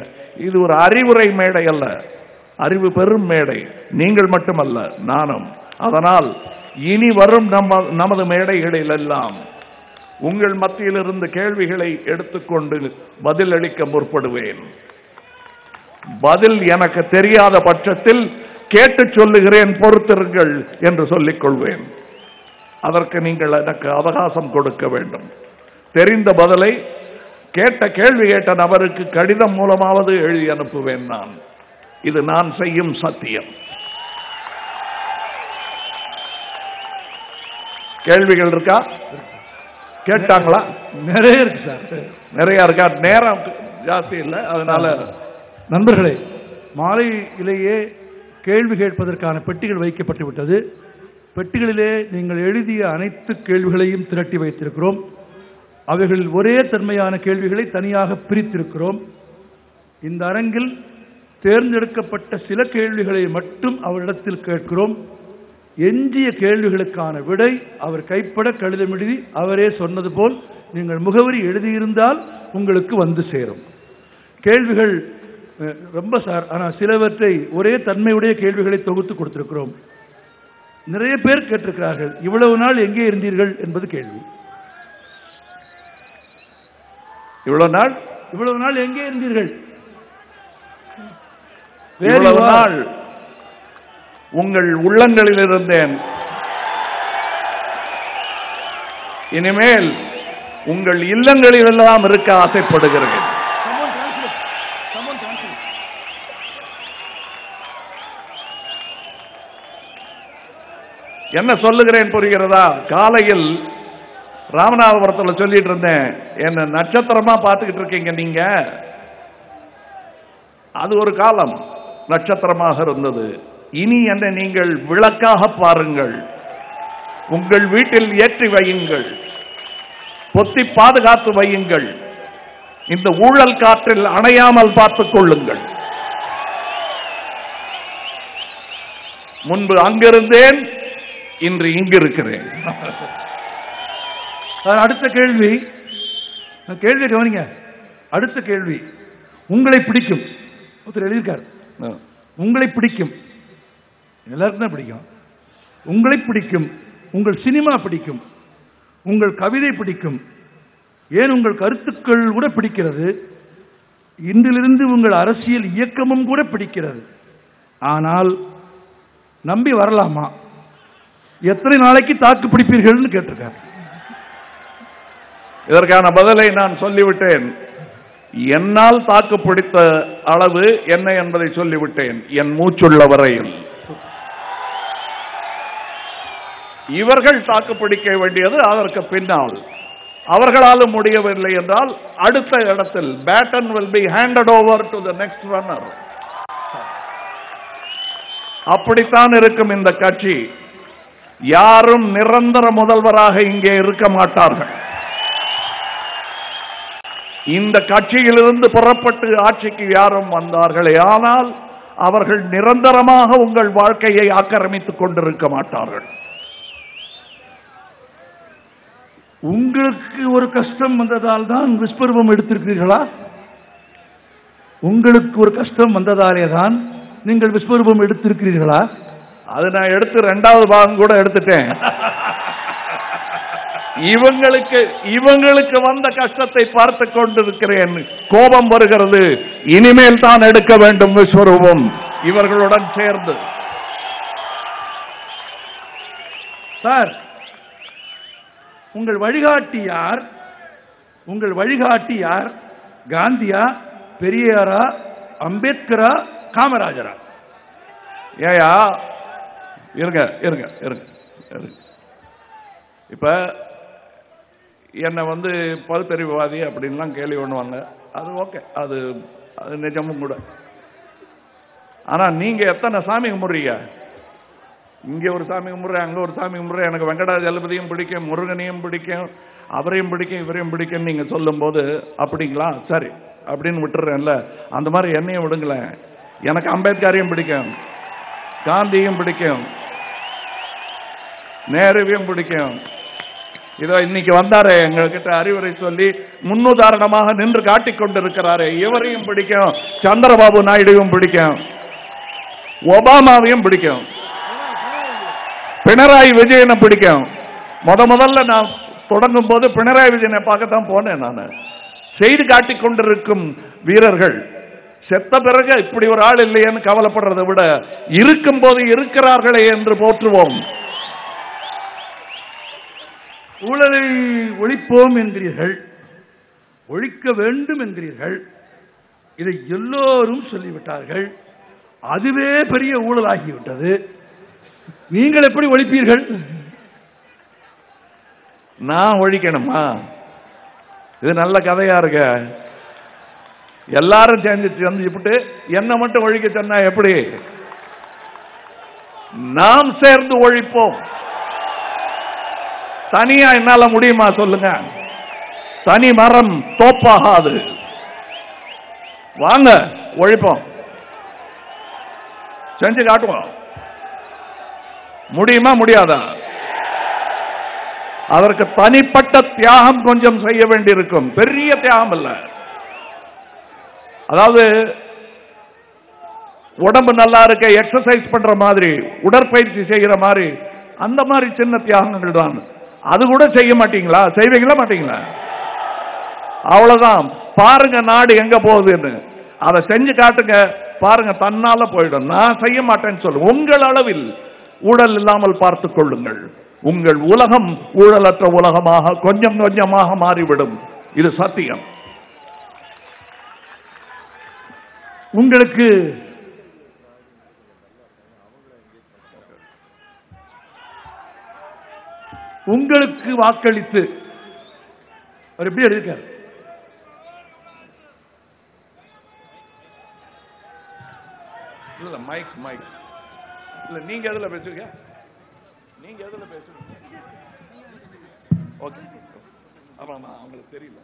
இது ஒரு அறிவுரை மேடை அல்ல, அறிவு பெறும் மேடை. நீங்கள் மட்டுமல்ல, நானும். அதனால் இனி வரும் நமது மேடைகளில் எல்லாம் உங்கள் மத்தியில் இருந்து கேள்விகளை எடுத்துக்கொண்டு பதில் அளிக்க முற்படுவேன். பதில் எனக்கு தெரியாத பட்சத்தில் கேட்டு சொல்லுகிறேன், பொறுத்திருங்கள் என்று சொல்லிக் கொள்வேன். அதற்கு நீங்கள் எனக்கு அவகாசம் கொடுக்க வேண்டும். தெரிந்த பதிலை கேட்ட கேள்வி கேட்ட நபருக்கு கடிதம் மூலமாவது எழுதி அனுப்புவேன் நான். இது நான் செய்யும் சத்தியம். கேள்விகள் இருக்கா? கேட்டாங்களா? நிறைய இருக்கு சார், நிறைய இருக்கா? நேரம் ஜாஸ்தி இல்லை, அதனால நண்பர்களே, மாலையிலேயே கேள்வி கேட்பதற்கான பெட்டிகள் வைக்கப்பட்டு விட்டது. பெட்டிகளிலே நீங்கள் எழுதிய அனைத்து கேள்விகளையும் திரட்டி வைத்திருக்கிறோம். அவைகளில் ஒரே தன்மையான கேள்விகளை தனியாக பிரித்திருக்கிறோம். இந்த அரங்கில் தேர்ந்தெடுக்கப்பட்ட சில கேள்விகளை மட்டும் அவரிடத்தில் கேட்கிறோம். எஞ்சிய கேள்விகளுக்கான விடை அவர் கைப்பட கடிதம் எழுதி அவரே சொன்னது போல் நீங்கள் முகவரி எழுதியிருந்தால் உங்களுக்கு வந்து சேரும். கேள்விகள் ரொம்ப சார், ஆனால் சிலவற்றை ஒரே தன்மையுடைய கேள்விகளை தொகுத்து கொடுத்திருக்கிறோம். நிறைய பேர் கேட்டிருக்கிறார்கள், இவ்வளவு நாள் எங்கே இருந்தீர்கள் என்பது கேள்வி. இவ்வளவு நாள் எங்கே இருந்தீர்கள்? இவ்வளவு நாள் உங்கள் உள்ளங்களில் இருந்தேன். இனிமேல் உங்கள் இல்லங்களில் எல்லாம் இருக்க ஆசைப்படுகிறேன். என்ன சொல்லுகிறேன் புரிகிறதா? காலையில் ராமநாதபுரத்தில் சொல்லிட்டு இருந்தேன், என்ன நட்சத்திரமா பார்த்துக்கிட்டு இருக்கீங்க நீங்க. அது ஒரு காலம் நட்சத்திரமாக இருந்தது. இனி என்ன நீங்கள் விளக்காக பாருங்கள், உங்கள் வீட்டில் ஏற்றி வையுங்கள், பொத்தி பாதுகாத்து வையுங்கள், இந்த ஊழல் காற்றில் அணையாமல் பார்த்துக் கொள்ளுங்கள். முன்பு அங்கிருந்தேன், இன்று இங்கு இருக்கிறேன். அடுத்த கேள்வி கவனிங்க. அடுத்த கேள்வி, உங்களை பிடிக்கும். ஒருத்தர் எழுதியிருக்கார், உங்களை பிடிக்கும், எல்லாருக்கும் தான் பிடிக்கும். உங்களை பிடிக்கும், உங்கள் சினிமா பிடிக்கும், உங்கள் கவிதை பிடிக்கும், ஏன் உங்கள் கருத்துக்கள் கூட பிடிக்கிறது, இன்றிலிருந்து உங்கள் அரசியல் இயக்கமும் கூட பிடிக்கிறது. ஆனால் நம்பி வரலாமா? எத்தனை நாளைக்கு தாக்கு பிடிப்பீர்கள் கேட்டிருக்கார். இதற்கான பதிலை நான் சொல்லிவிட்டேன். என்னால் தாக்கு பிடித்த அளவு என்ன என்பதை சொல்லிவிட்டேன், என் மூச்சுள்ள வரையில். இவர்கள் தாக்கு பிடிக்க வேண்டியது அதற்கு பின்னால். அவர்களாலும் முடியவில்லை என்றால் அடுத்த இடத்தில் pattern will be handed over to the next runner. அப்படித்தான் இருக்கும் இந்த கட்சி. யாரும் நிரந்தர முதல்வராக இங்கே இருக்க மாட்டார்கள். இந்த கட்சியிலிருந்து புறப்பட்டு ஆட்சிக்கு யாரும் வந்தார்களே ஆனால் அவர்கள் நிரந்தரமாக உங்கள் வாழ்க்கையை ஆக்கிரமித்துக் கொண்டிருக்க மாட்டார்கள். உங்களுக்கு ஒரு கஷ்டம் வந்ததால் தான் விஸ்வரூபம் எடுத்திருக்கிறீர்களா? உங்களுக்கு ஒரு கஷ்டம் வந்ததாலே தான் நீங்கள் விஸ்வரூபம் எடுத்திருக்கிறீர்களா? அது நான் எடுத்து 2வது பாகம் கூட எடுத்துட்டேன். இவங்களுக்கு வந்த கஷ்டத்தை பார்த்து கொண்டிருக்கிறேன். கோபம் வருகிறது. இனிமேல் தான் எடுக்க வேண்டும் விஸ்வரூபம் இவர்களுடன் சேர்ந்து. சார், உங்கள் வழிகாட்டி யார்? உங்கள் வழிகாட்டி யார்? காந்தியா, பெரியாரா, அம்பேத்கரா, காமராஜரா? ஏயா இருங்க இருங்க இருங்க. இப்ப என்னை பகுத்தறிவுவாதி அப்படின்லாம் கேள்வி பண்ணுவாங்க. அது ஓகே, அது நிஜமும் கூட. ஆனா நீங்க எத்தனை சாமி கும்பிடுறீங்க? இங்க ஒரு சாமி கும்பிடுறேன், அங்க ஒரு சாமி கும்பிடுறேன். எனக்கு வெங்கடாஜலபதியும் பிடிக்கும், முருகனையும் பிடிக்கும், அவரையும் பிடிக்கும், இவரையும் பிடிக்கும் நீங்க சொல்லும் போது அப்படிங்களா சரி அப்படின்னு விட்டுறேன்ல. அந்த மாதிரி என்னையும் விடுங்களேன். எனக்கு அம்பேத்கரையும் பிடிக்கும், காந்தியும் பிடிக்கும், நேருவையும் பிடிக்கும். இதோ இன்னைக்கு வந்தாரே எங்ககிட்ட அறிவுரை சொல்லி முன்னுதாரணமாக நின்று காட்டிக் கொண்டிருக்கிறாரே, இவரையும் பிடிக்கும், சந்திரபாபு நாயுடுவையும் பிடிக்கும், ஒபாமாவையும் பிடிக்கும், பினராயி விஜயனை பிடிக்கும். முதல்ல நான் தொடங்கும் போது பினராயி விஜயனை பார்க்கத்தான் போனேன். நான் செய்து காட்டிக் கொண்டிருக்கும் வீரர்கள் செத்த பிறகு இப்படி ஒரு ஆள் இல்லையேன்னு கவலைப்படுறதை விட இருக்கும் போது இருக்கிறார்களே என்று போற்றுவோம். ஊழலை ஒழிப்போம் என்கிறீர்கள், ஒழிக்க வேண்டும் என்கிறீர்கள். இதை எல்லோரும் சொல்லிவிட்டார்கள். அதுவே பெரிய ஊழலாகிவிட்டது. நீங்கள் எப்படி ஒழிப்பீர்கள்? நான் ஒழிக்கணுமா? இது நல்ல கதையா இருக்க. எல்லாரும் சேர்ந்துட்டு என்ன மட்டும் ஒழிக்க சொன்னா எப்படி? நாம் சேர்ந்து ஒழிப்போம். தனியா என்னால முடியுமா சொல்லுங்க? தனி மரம் தோப்பாகாது. வாங்க ஒழிப்போம், செஞ்சு காட்டுவோம். முடியுமா முடியாதா? அதற்கு தனிப்பட்ட தியாகம் கொஞ்சம் செய்ய வேண்டியிருக்கும். பெரிய தியாகம் இல்ல. அதாவது உடம்பு நல்லா இருக்க எக்ஸசைஸ் பண்ற மாதிரி, உடற்பயிற்சி செய்கிற மாதிரி, அந்த மாதிரி சின்ன தியாகங்கள் தான். அது கூட செய்ய மாட்டீங்களா? செய்வீங்களா மாட்டீங்களா? அவ்வளவுதான். பாருங்க நாடு எங்க போகுதுன்னு. அதை செஞ்சு காட்டுங்க, பாருங்க தன்னால போயிடும். நான் செய்ய மாட்டேன்னு சொல்லு. உங்கள் அளவில் ஊழல் இல்லாமல் பார்த்துக் கொள்ளுங்கள். உங்கள் உலகம் ஊழலற்ற உலகமாக கொஞ்சம் கொஞ்சமாக மாறிவிடும். இது சத்தியம். உங்களுக்கு உங்களுக்கு வாக்களித்து அவர் எப்படி எழுதியிருக்கார்? இல்ல மைக் இல்ல, நீங்க எதுல பேசுறீங்க? நீங்க எதுல பேசுறீங்க? ஓகே, ஆமா அவங்களுக்கு தெரியல.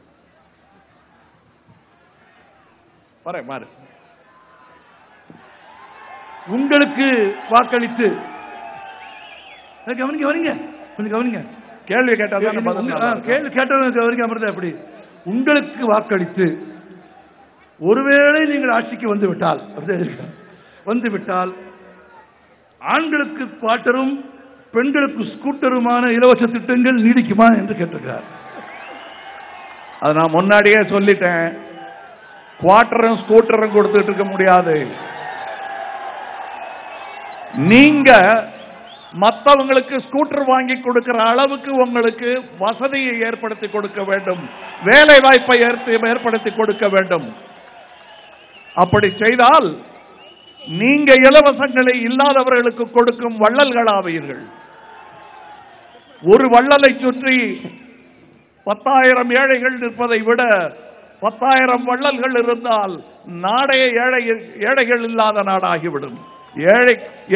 மாறு. உங்களுக்கு வாக்களித்து கவனிங்க, கொஞ்சம் கவனிங்க. கேள்வி கேட்டது கேள்வி கேட்டவங்க கவனிக்க அமர்ந்த எப்படி? உங்களுக்கு வாக்களித்து ஒருவேளை நீங்கள் ஆட்சிக்கு வந்துவிட்டால் ஆண்களுக்கு குவார்ட்டரும் பெண்களுக்கு ஸ்கூட்டருமான இலவச திட்டங்கள் நீடிக்குமா என்று கேட்டிருக்கிறார். அது நான் முன்னாடியே சொல்லிட்டேன். குவார்ட்டரும் ஸ்கூட்டரும் கொடுத்துட்டு இருக்க முடியாது. நீங்க மற்றவங்களுக்கு ஸ்கூட்டர் வாங்கி கொடுக்கிற அளவுக்கு உங்களுக்கு வசதியை ஏற்படுத்தி கொடுக்க வேண்டும், வேலை வாய்ப்பை ஏற்படுத்தி கொடுக்க வேண்டும். அப்படி செய்தால் நீங்க இலவசங்களை இல்லாதவர்களுக்கு கொடுக்கும் வள்ளல்களாவீர்கள். ஒரு வள்ளலை சுற்றி 10,000 ஏழைகள் நிற்பதை விட 10,000 வள்ளல்கள் இருந்தால் நாடே ஏழைகள் இல்லாத நாடாகிவிடும்.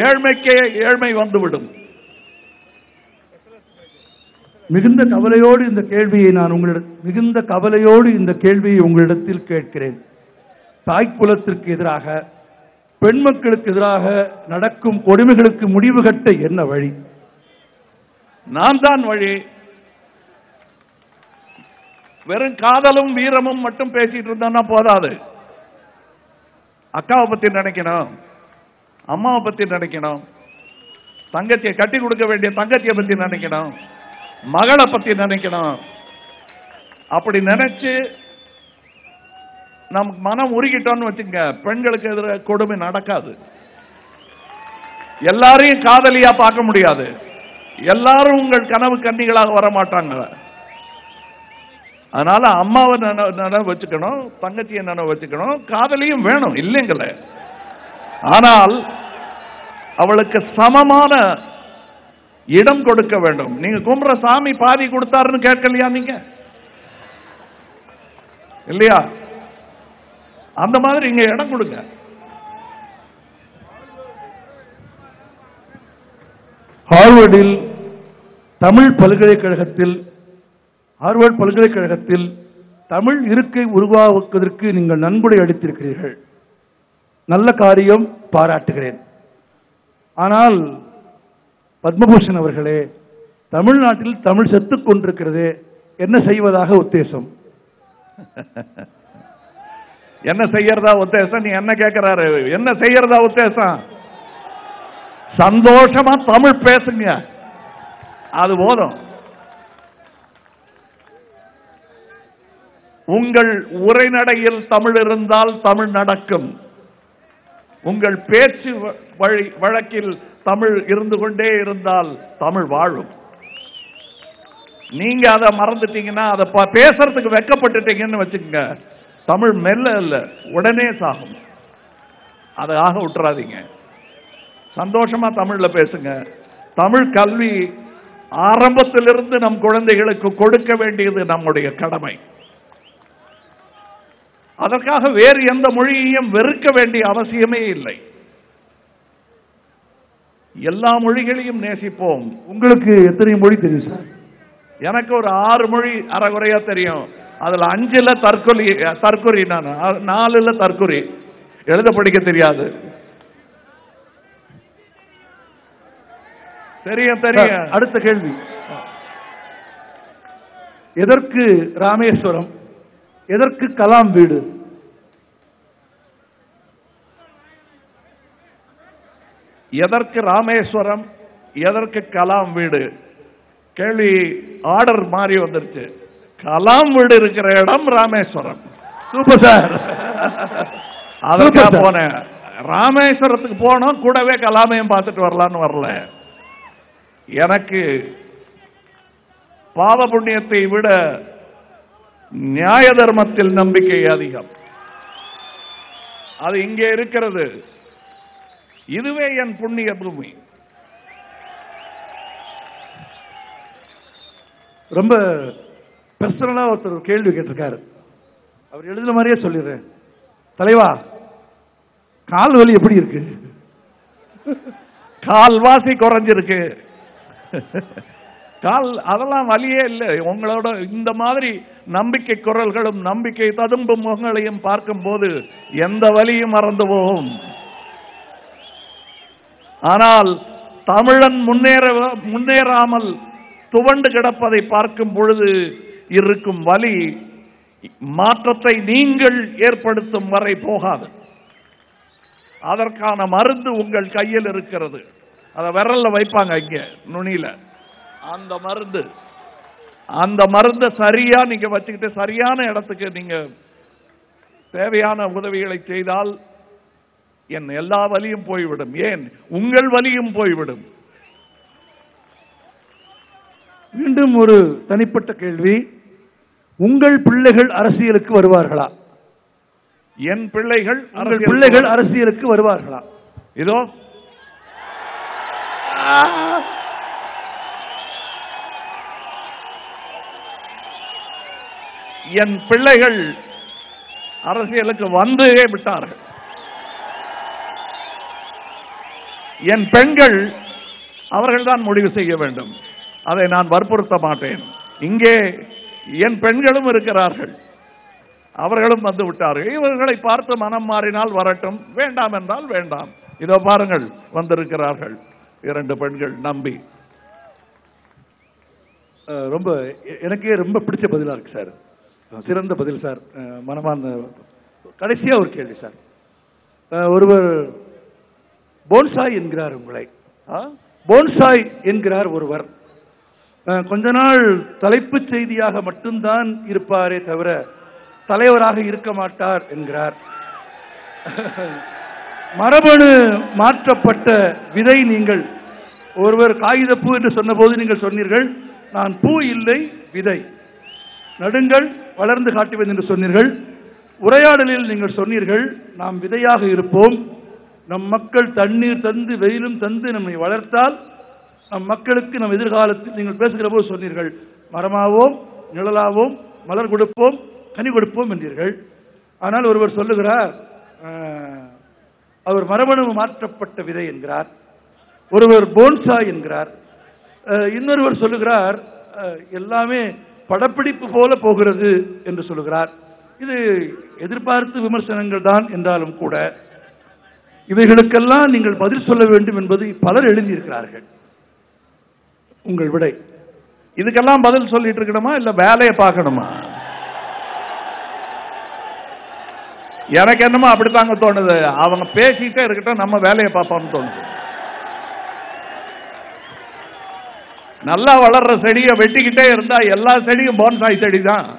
ஏழ்மைக்கே ஏழ்மை வந்துவிடும். மிகுந்த கவலையோடு இந்த கேள்வியை உங்களிடத்தில் கேட்கிறேன். தாய்க்குலத்திற்கு எதிராக, பெண் மக்களுக்கு எதிராக நடக்கும் கொடுமைகளுக்கு முடிவு கட்ட என்ன வழி? நான் தான் வழி. வெறும் காதலும் வீரமும் மட்டும் பேசிட்டு இருந்தா போதாது. அக்காவை பத்தி நினைக்கணும், அம்மாவை பத்தி நினைக்கணும், தங்கச்சியை கட்டி கொடுக்க வேண்டிய தங்கச்சியை பத்தி நினைக்கணும், மகளை பத்தி நினைக்கணும். அப்படி நினைச்சு நமக்கு மனம் உருகிட்டோம்னு வச்சுங்க, பெண்களுக்கு எதிராக கொடுமை நடக்காது. எல்லாரையும் காதலியா பார்க்க முடியாது. எல்லாரும் உங்கள் கனவு கன்னிகளாக வர மாட்டாங்க. அதனால அம்மாவை நினைவு வச்சுக்கணும், தங்கச்சியை நினைவு வச்சுக்கணும், காதலியும் வேணும் இல்லைங்கள. ஆனால் அவளுக்கு சமமான இடம் கொடுக்க வேண்டும். நீங்க கும்பிட சாமி பாதி கொடுத்தாருன்னு கேட்கலையா நீங்க? இல்லையா? அந்த மாதிரி இங்க இடம் கொடுங்க. ஹார்வர்டில் தமிழ் பல்கலைக்கழகத்தில் தமிழ் இருக்கை உருவாக்குவதற்கு நீங்கள் நன்கொடை அளித்திருக்கிறீர்கள். நல்ல காரியம், பாராட்டுகிறேன். ஆனால் பத்மபூஷன் அவர்களே, தமிழ்நாட்டில் தமிழ் செத்துக் கொண்டிருக்கிறது, என்ன செய்வதாக உத்தேசம்? என்ன செய்யறதா உத்தேசம்? நீ என்ன கேட்கிறாரு? என்ன செய்யறதா உத்தேசம்? சந்தோஷமா தமிழ் பேசுங்க, அது போதும். உங்கள் உரைநடையில் தமிழ் இருந்தால் தமிழ் நடக்கும். உங்கள் பேச்சு வழக்கில் தமிழ் இருந்து கொண்டே இருந்தால் தமிழ் வாழும். நீங்க அதை மறந்துட்டீங்கன்னா, அதை பேசுறதுக்கு வெட்கப்பட்டுட்டீங்கன்னு வச்சுக்கோங்க, தமிழ் மெல்ல இல்ல உடனே சாகும். அதாக விட்டுறாதீங்க. சந்தோஷமா தமிழ்ல பேசுங்க. தமிழ் கல்வி ஆரம்பத்திலிருந்து நம் குழந்தைகளுக்கு கொடுக்க வேண்டியது நம்முடைய கடமை. அதற்காக வேறு எந்த மொழியையும் வெறுக்க வேண்டிய அவசியமே இல்லை. எல்லா மொழிகளையும் நேசிப்போம். உங்களுக்கு எத்தனை மொழி தெரியும் சார்? எனக்கு ஒரு 6 மொழி அறகுறையா தெரியும். அதுல 5ல தற்கொலை, நான் 4ல தற்கொலை. எழுத படிக்க தெரியாது. தெரியும். அடுத்த கேள்வி, எதற்கு ராமேஸ்வரம், எதற்கு கலாம் வீடு? எதற்கு ராமேஸ்வரம், எதற்கு கலாம் வீடு? கேள்வி ஆர்டர் மாறி வந்துருச்சு. கலாம் வீடு இருக்கிற இடம் ராமேஸ்வரம். Super sir. அதற்காக போனேன். ராமேஸ்வரத்துக்கு போனோம், கூடவே கலாமையும் பார்த்துட்டு வரலான்னு வரல. எனக்கு பாவ புண்ணியத்தை விட நியாய தர்மத்தில் நம்பிக்கை அதிகம். அது இங்கே இருக்கிறது. இதுவே என் புண்ணிய பூமி. ரொம்ப பர்சனலா ஒருத்தர் கேள்வி கேட்டிருக்காரு. அவர் எழுதுன மாதிரியே சொல்லிடுறேன். தலைவா, கால் வலி எப்படி இருக்கு? கால்வாசி குறைஞ்சிருக்கு. அதெல்லாம் வலியே இல்லை. உங்களோட இந்த மாதிரி நம்பிக்கை குரல்களும் நம்பிக்கை ததும்பும் முகங்களையும் பார்க்கும் போது எந்த வலியும் மறந்து போகும். ஆனால் தமிழன் முன்னேறாமல் துவண்டு கிடப்பதை பார்க்கும் பொழுது இருக்கும் வலி மாற்றத்தை நீங்கள் ஏற்படுத்தும் வரை போகாது. அதற்கான மருந்து உங்கள் கையில் இருக்கிறது. அதை விரல்ல வைப்பாங்க, இங்க நுனியில. அந்த மருந்தை சரியா நீங்க வச்சுக்கிட்டு சரியான இடத்துக்கு நீங்க தேவையான உதவிகளை செய்தால் என் எல்லா வலியும் போய்விடும். ஏன், உங்கள் வலியும் போய்விடும். மீண்டும் ஒரு தனிப்பட்ட கேள்வி. உங்கள் பிள்ளைகள் அரசியலுக்கு வருவார்களா? என் பிள்ளைகள் அரசியலுக்கு வருவார்களா? இதோ என் பிள்ளைகள் அரசியலுக்கு வந்தே விட்டார்கள். என் பெண்கள் அவர்கள்தான் முடிவு செய்ய வேண்டும். அதை நான் வற்புறுத்த மாட்டேன். இங்கே என் பெண்களும் இருக்கிறார்கள், அவர்களும் வந்து விட்டார்கள். இவர்களை பார்த்து மனம் மாறினால் வரட்டும், வேண்டாம் என்றால் வேண்டாம். இதோ பாருங்கள், வந்திருக்கிறார்கள் 2 பெண்கள் நம்பி. ரொம்ப எனக்கே ரொம்ப பிடிச்ச பதிலா இருக்கு சார். சிறந்த பதில் சார். மனமான கடைசியா ஒரு கேள்வி சார். ஒருவர் போன்சாய் என்கிறார் உங்களை. போன்சாய் என்கிறார் ஒருவர். கொஞ்ச நாள் தலைப்புச் செய்தியாக மட்டும்தான் இருப்பாரே தவிர தலைவராக இருக்க மாட்டார் என்கிறார். மரபணு மாற்றப்பட்ட விதை நீங்கள். ஒருவர் காகிதப்பூ என்று சொன்னபோது நீங்கள் சொன்னீர்கள், நான் பூ இல்லை விதை, நடுங்கள் வளர்ந்து காட்டுவேன் என்று சொன்னீர்கள். உரையாடலில் நீங்கள் சொன்னீர்கள், நாம் விதையாக இருப்போம், நம் மக்கள் தண்ணீர் தந்து வெயிலும் தந்து நம்மை வளர்த்தால் நம் மக்களுக்கு நம் எதிர்காலத்தில் நீங்கள் பேசுகிற போது சொன்னீர்கள், மரமாவோம், நிழலாவோம், மலர் கொடுப்போம், கனி கொடுப்போம் என்றீர்கள். ஆனால் ஒருவர் சொல்லுகிறார், அவர் மரபணு மாற்றப்பட்ட விதை என்கிறார். ஒருவர் போன்சாய் என்கிறார். இன்னொருவர் சொல்லுகிறார், எல்லாமே படப்பிடிப்பு போல போகிறது என்று சொல்லுகிறார். இது எதிர்பார்த்து விமர்சனங்கள் தான் என்றாலும் கூட இவைகளுக்கெல்லாம் நீங்கள் பதில் சொல்ல வேண்டும் என்பது பலர் எழுதியிருக்கிறார்கள். உங்கள் விடை? இதுக்கெல்லாம் பதில் சொல்லிட்டு இருக்கணுமா, இல்ல வேலையை பார்க்கணுமா? எனக்கு என்னமோ அப்படித்தாங்க தோணுது. அவங்க பேசிட்டே இருக்கட்டும், நம்ம வேலையை பார்ப்போம்னு தோணுது. நல்லா வளர்ற செடியை வெட்டிக்கிட்டே இருந்தா எல்லா செடியும் போன்சாய் செடி தான்.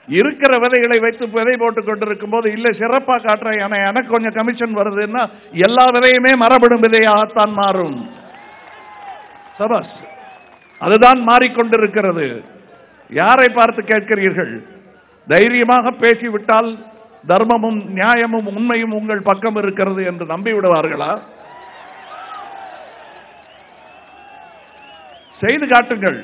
இருக்கிற விதைகளை வைத்து விதை போட்டுக் கொண்டிருக்கும் போது இல்ல சிறப்பா காட்டுறேன், எனக்கு கொஞ்சம் கமிஷன் வருதுன்னா எல்லா விதையுமே மரபணு விதையாகத்தான் மாறும். சபாஸ், அதுதான் மாறிக்கொண்டிருக்கிறது. யாரை பார்த்து கேட்கிறீர்கள்? தைரியமாக பேசிவிட்டால் தர்மமும் நியாயமும் உண்மையும் உங்கள் பக்கம் இருக்கிறது என்று நம்பி விடுவார்களா? செய்து காட்டுங்கள்.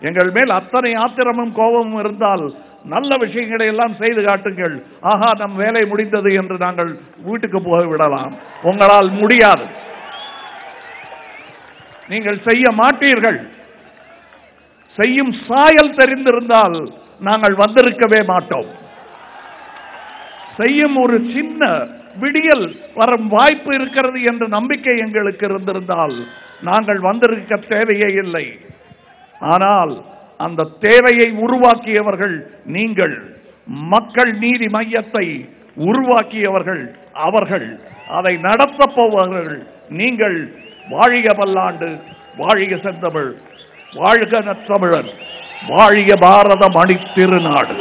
எங்கள் மேல் அத்தனை ஆத்திரமும் கோபமும் இருந்தால் நல்ல விஷயங்களை எல்லாம் செய்து காட்டுங்கள். ஆஹா, நம் வேலை முடிந்தது என்று நாங்கள் வீட்டுக்கு போக விடலாம். உங்களால் முடியாது. நீங்கள் செய்ய மாட்டீர்கள். செய்யும் சாயல் தெரிந்திருந்தால் நாங்கள் வந்திருக்கவே மாட்டோம். செய்யும் ஒரு சின்ன விடியல் வரும் வாய்ப்பு இருக்கிறது என்ற நம்பிக்கை எங்களுக்கு இருந்திருந்தால் நாங்கள் வந்திருக்க தேவையே இல்லை. ஆனால் அந்த தேவையை உருவாக்கியவர்கள் நீங்கள். மக்கள் நீதி மையத்தை உருவாக்கியவர்கள் அவர்கள். அதை நடத்தப் போவர்கள் நீங்கள். வாழிய பல்லாண்டு, வாழிய செந்தமிழ், வாழ்க நற்றமிழர், வாழிய பாரத மணி திருநாடு.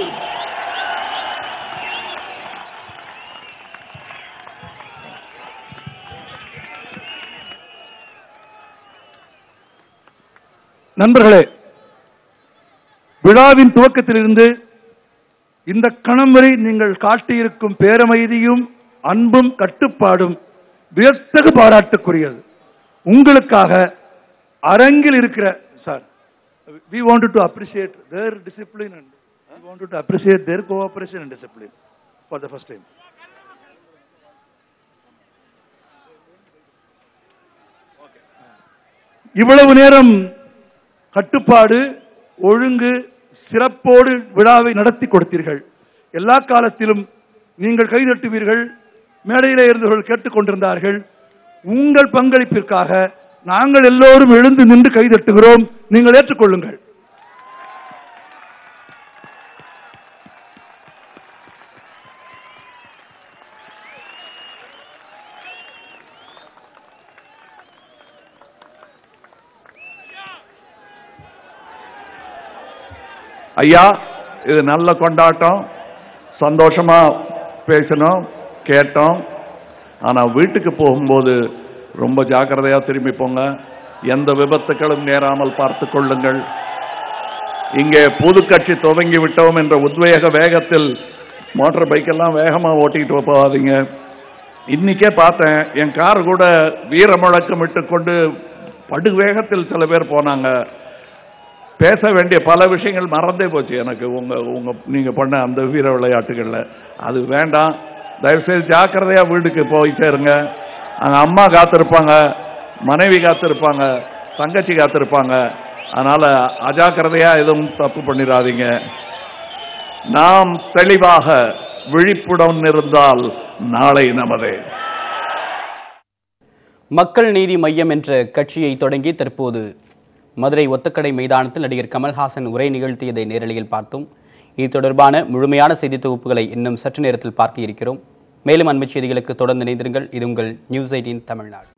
நண்பர்களே, விழாவின் துவக்கத்திலிருந்து இந்த கணம் வரை நீங்கள் காட்டியிருக்கும் பேரமைதியும் அன்பும் கட்டுப்பாடும் வியத்தகு பாராட்டுக்குரியது. உங்களுக்காக அரங்கில் இருக்கிற sir, we wanted to appreciate their discipline and we wanted to appreciate their cooperation and discipline for the first time. இவ்வளவு நேரம் கட்டுப்பாடு, ஒழுங்கு, சிறப்போடு விழாவை நடத்தி கொடுத்தீர்கள். எல்லா காலத்திலும் நீங்கள் கைதட்டுவீர்கள், மேடையிலே இருந்தவர்கள் கேட்டுக்கொண்டிருந்தார்கள். உங்கள் பங்களிப்பிற்காக நாங்கள் எல்லோரும் எழுந்து நின்று கைதட்டுகிறோம். நீங்கள் ஏற்றுக்கொள்ளுங்கள். ஐயா, இது நல்ல கொண்டாட்டம், சந்தோஷமா பேசணும், கேட்டோம். ஆனா வீட்டுக்கு போகும்போது ரொம்ப ஜாக்கிரதையா திரும்பி போங்க. எந்த விபத்துக்களும் நேராமல் பார்த்து கொள்ளுங்கள். இங்கே புது கட்சி துவங்கி விட்டோம் என்ற உத்வேக வேகத்தில் மோட்டார் பைக்கெல்லாம் வேகமா ஓட்டிட்டு போகாதீங்க. இன்னைக்கே பார்த்தேன், என் கார் கூட வீர முழக்கம் விட்டு கொண்டு படு வேகத்தில் சில பேர் போனாங்க. பேச வேண்டிய பல விஷயங்கள் மறந்தே போச்சு எனக்கு. நீங்க பண்ண அந்த வீர விளையாட்டுகள்ல அது வேண்டாம். தயவுசெய்து ஜாக்கிரதையா வீட்டுக்கு போய் சேருங்க. அங்க அம்மா காத்திருப்பாங்க, மனைவி காத்திருப்பாங்க, தங்கச்சி காத்திருப்பாங்க. அதனால அஜாக்கிரதையா எதுவும் தப்பு பண்ணிடாதீங்க. நாம் தெளிவாக விழிப்புடன் இருந்தால் நாளை நமதே. மக்கள் நீதி மையம் என்ற கட்சியை தொடங்கி தற்போது மதுரை ஒத்தக்கடை மைதானத்தில் நடிகர் கமல்ஹாசன் உரை நிகழ்த்தியதை நேரலையில் பார்த்தோம். இது தொடர்பான முழுமையான செய்தி தொகுப்புகளை இன்னும் சற்று நேரத்தில் பார்க்க இருக்கிறோம். மேலும் அண்மைச் செய்திகளுக்கு தொடர்ந்து இணைந்திருங்கள். இது உங்கள் நியூஸ் 18 தமிழ்நாடு.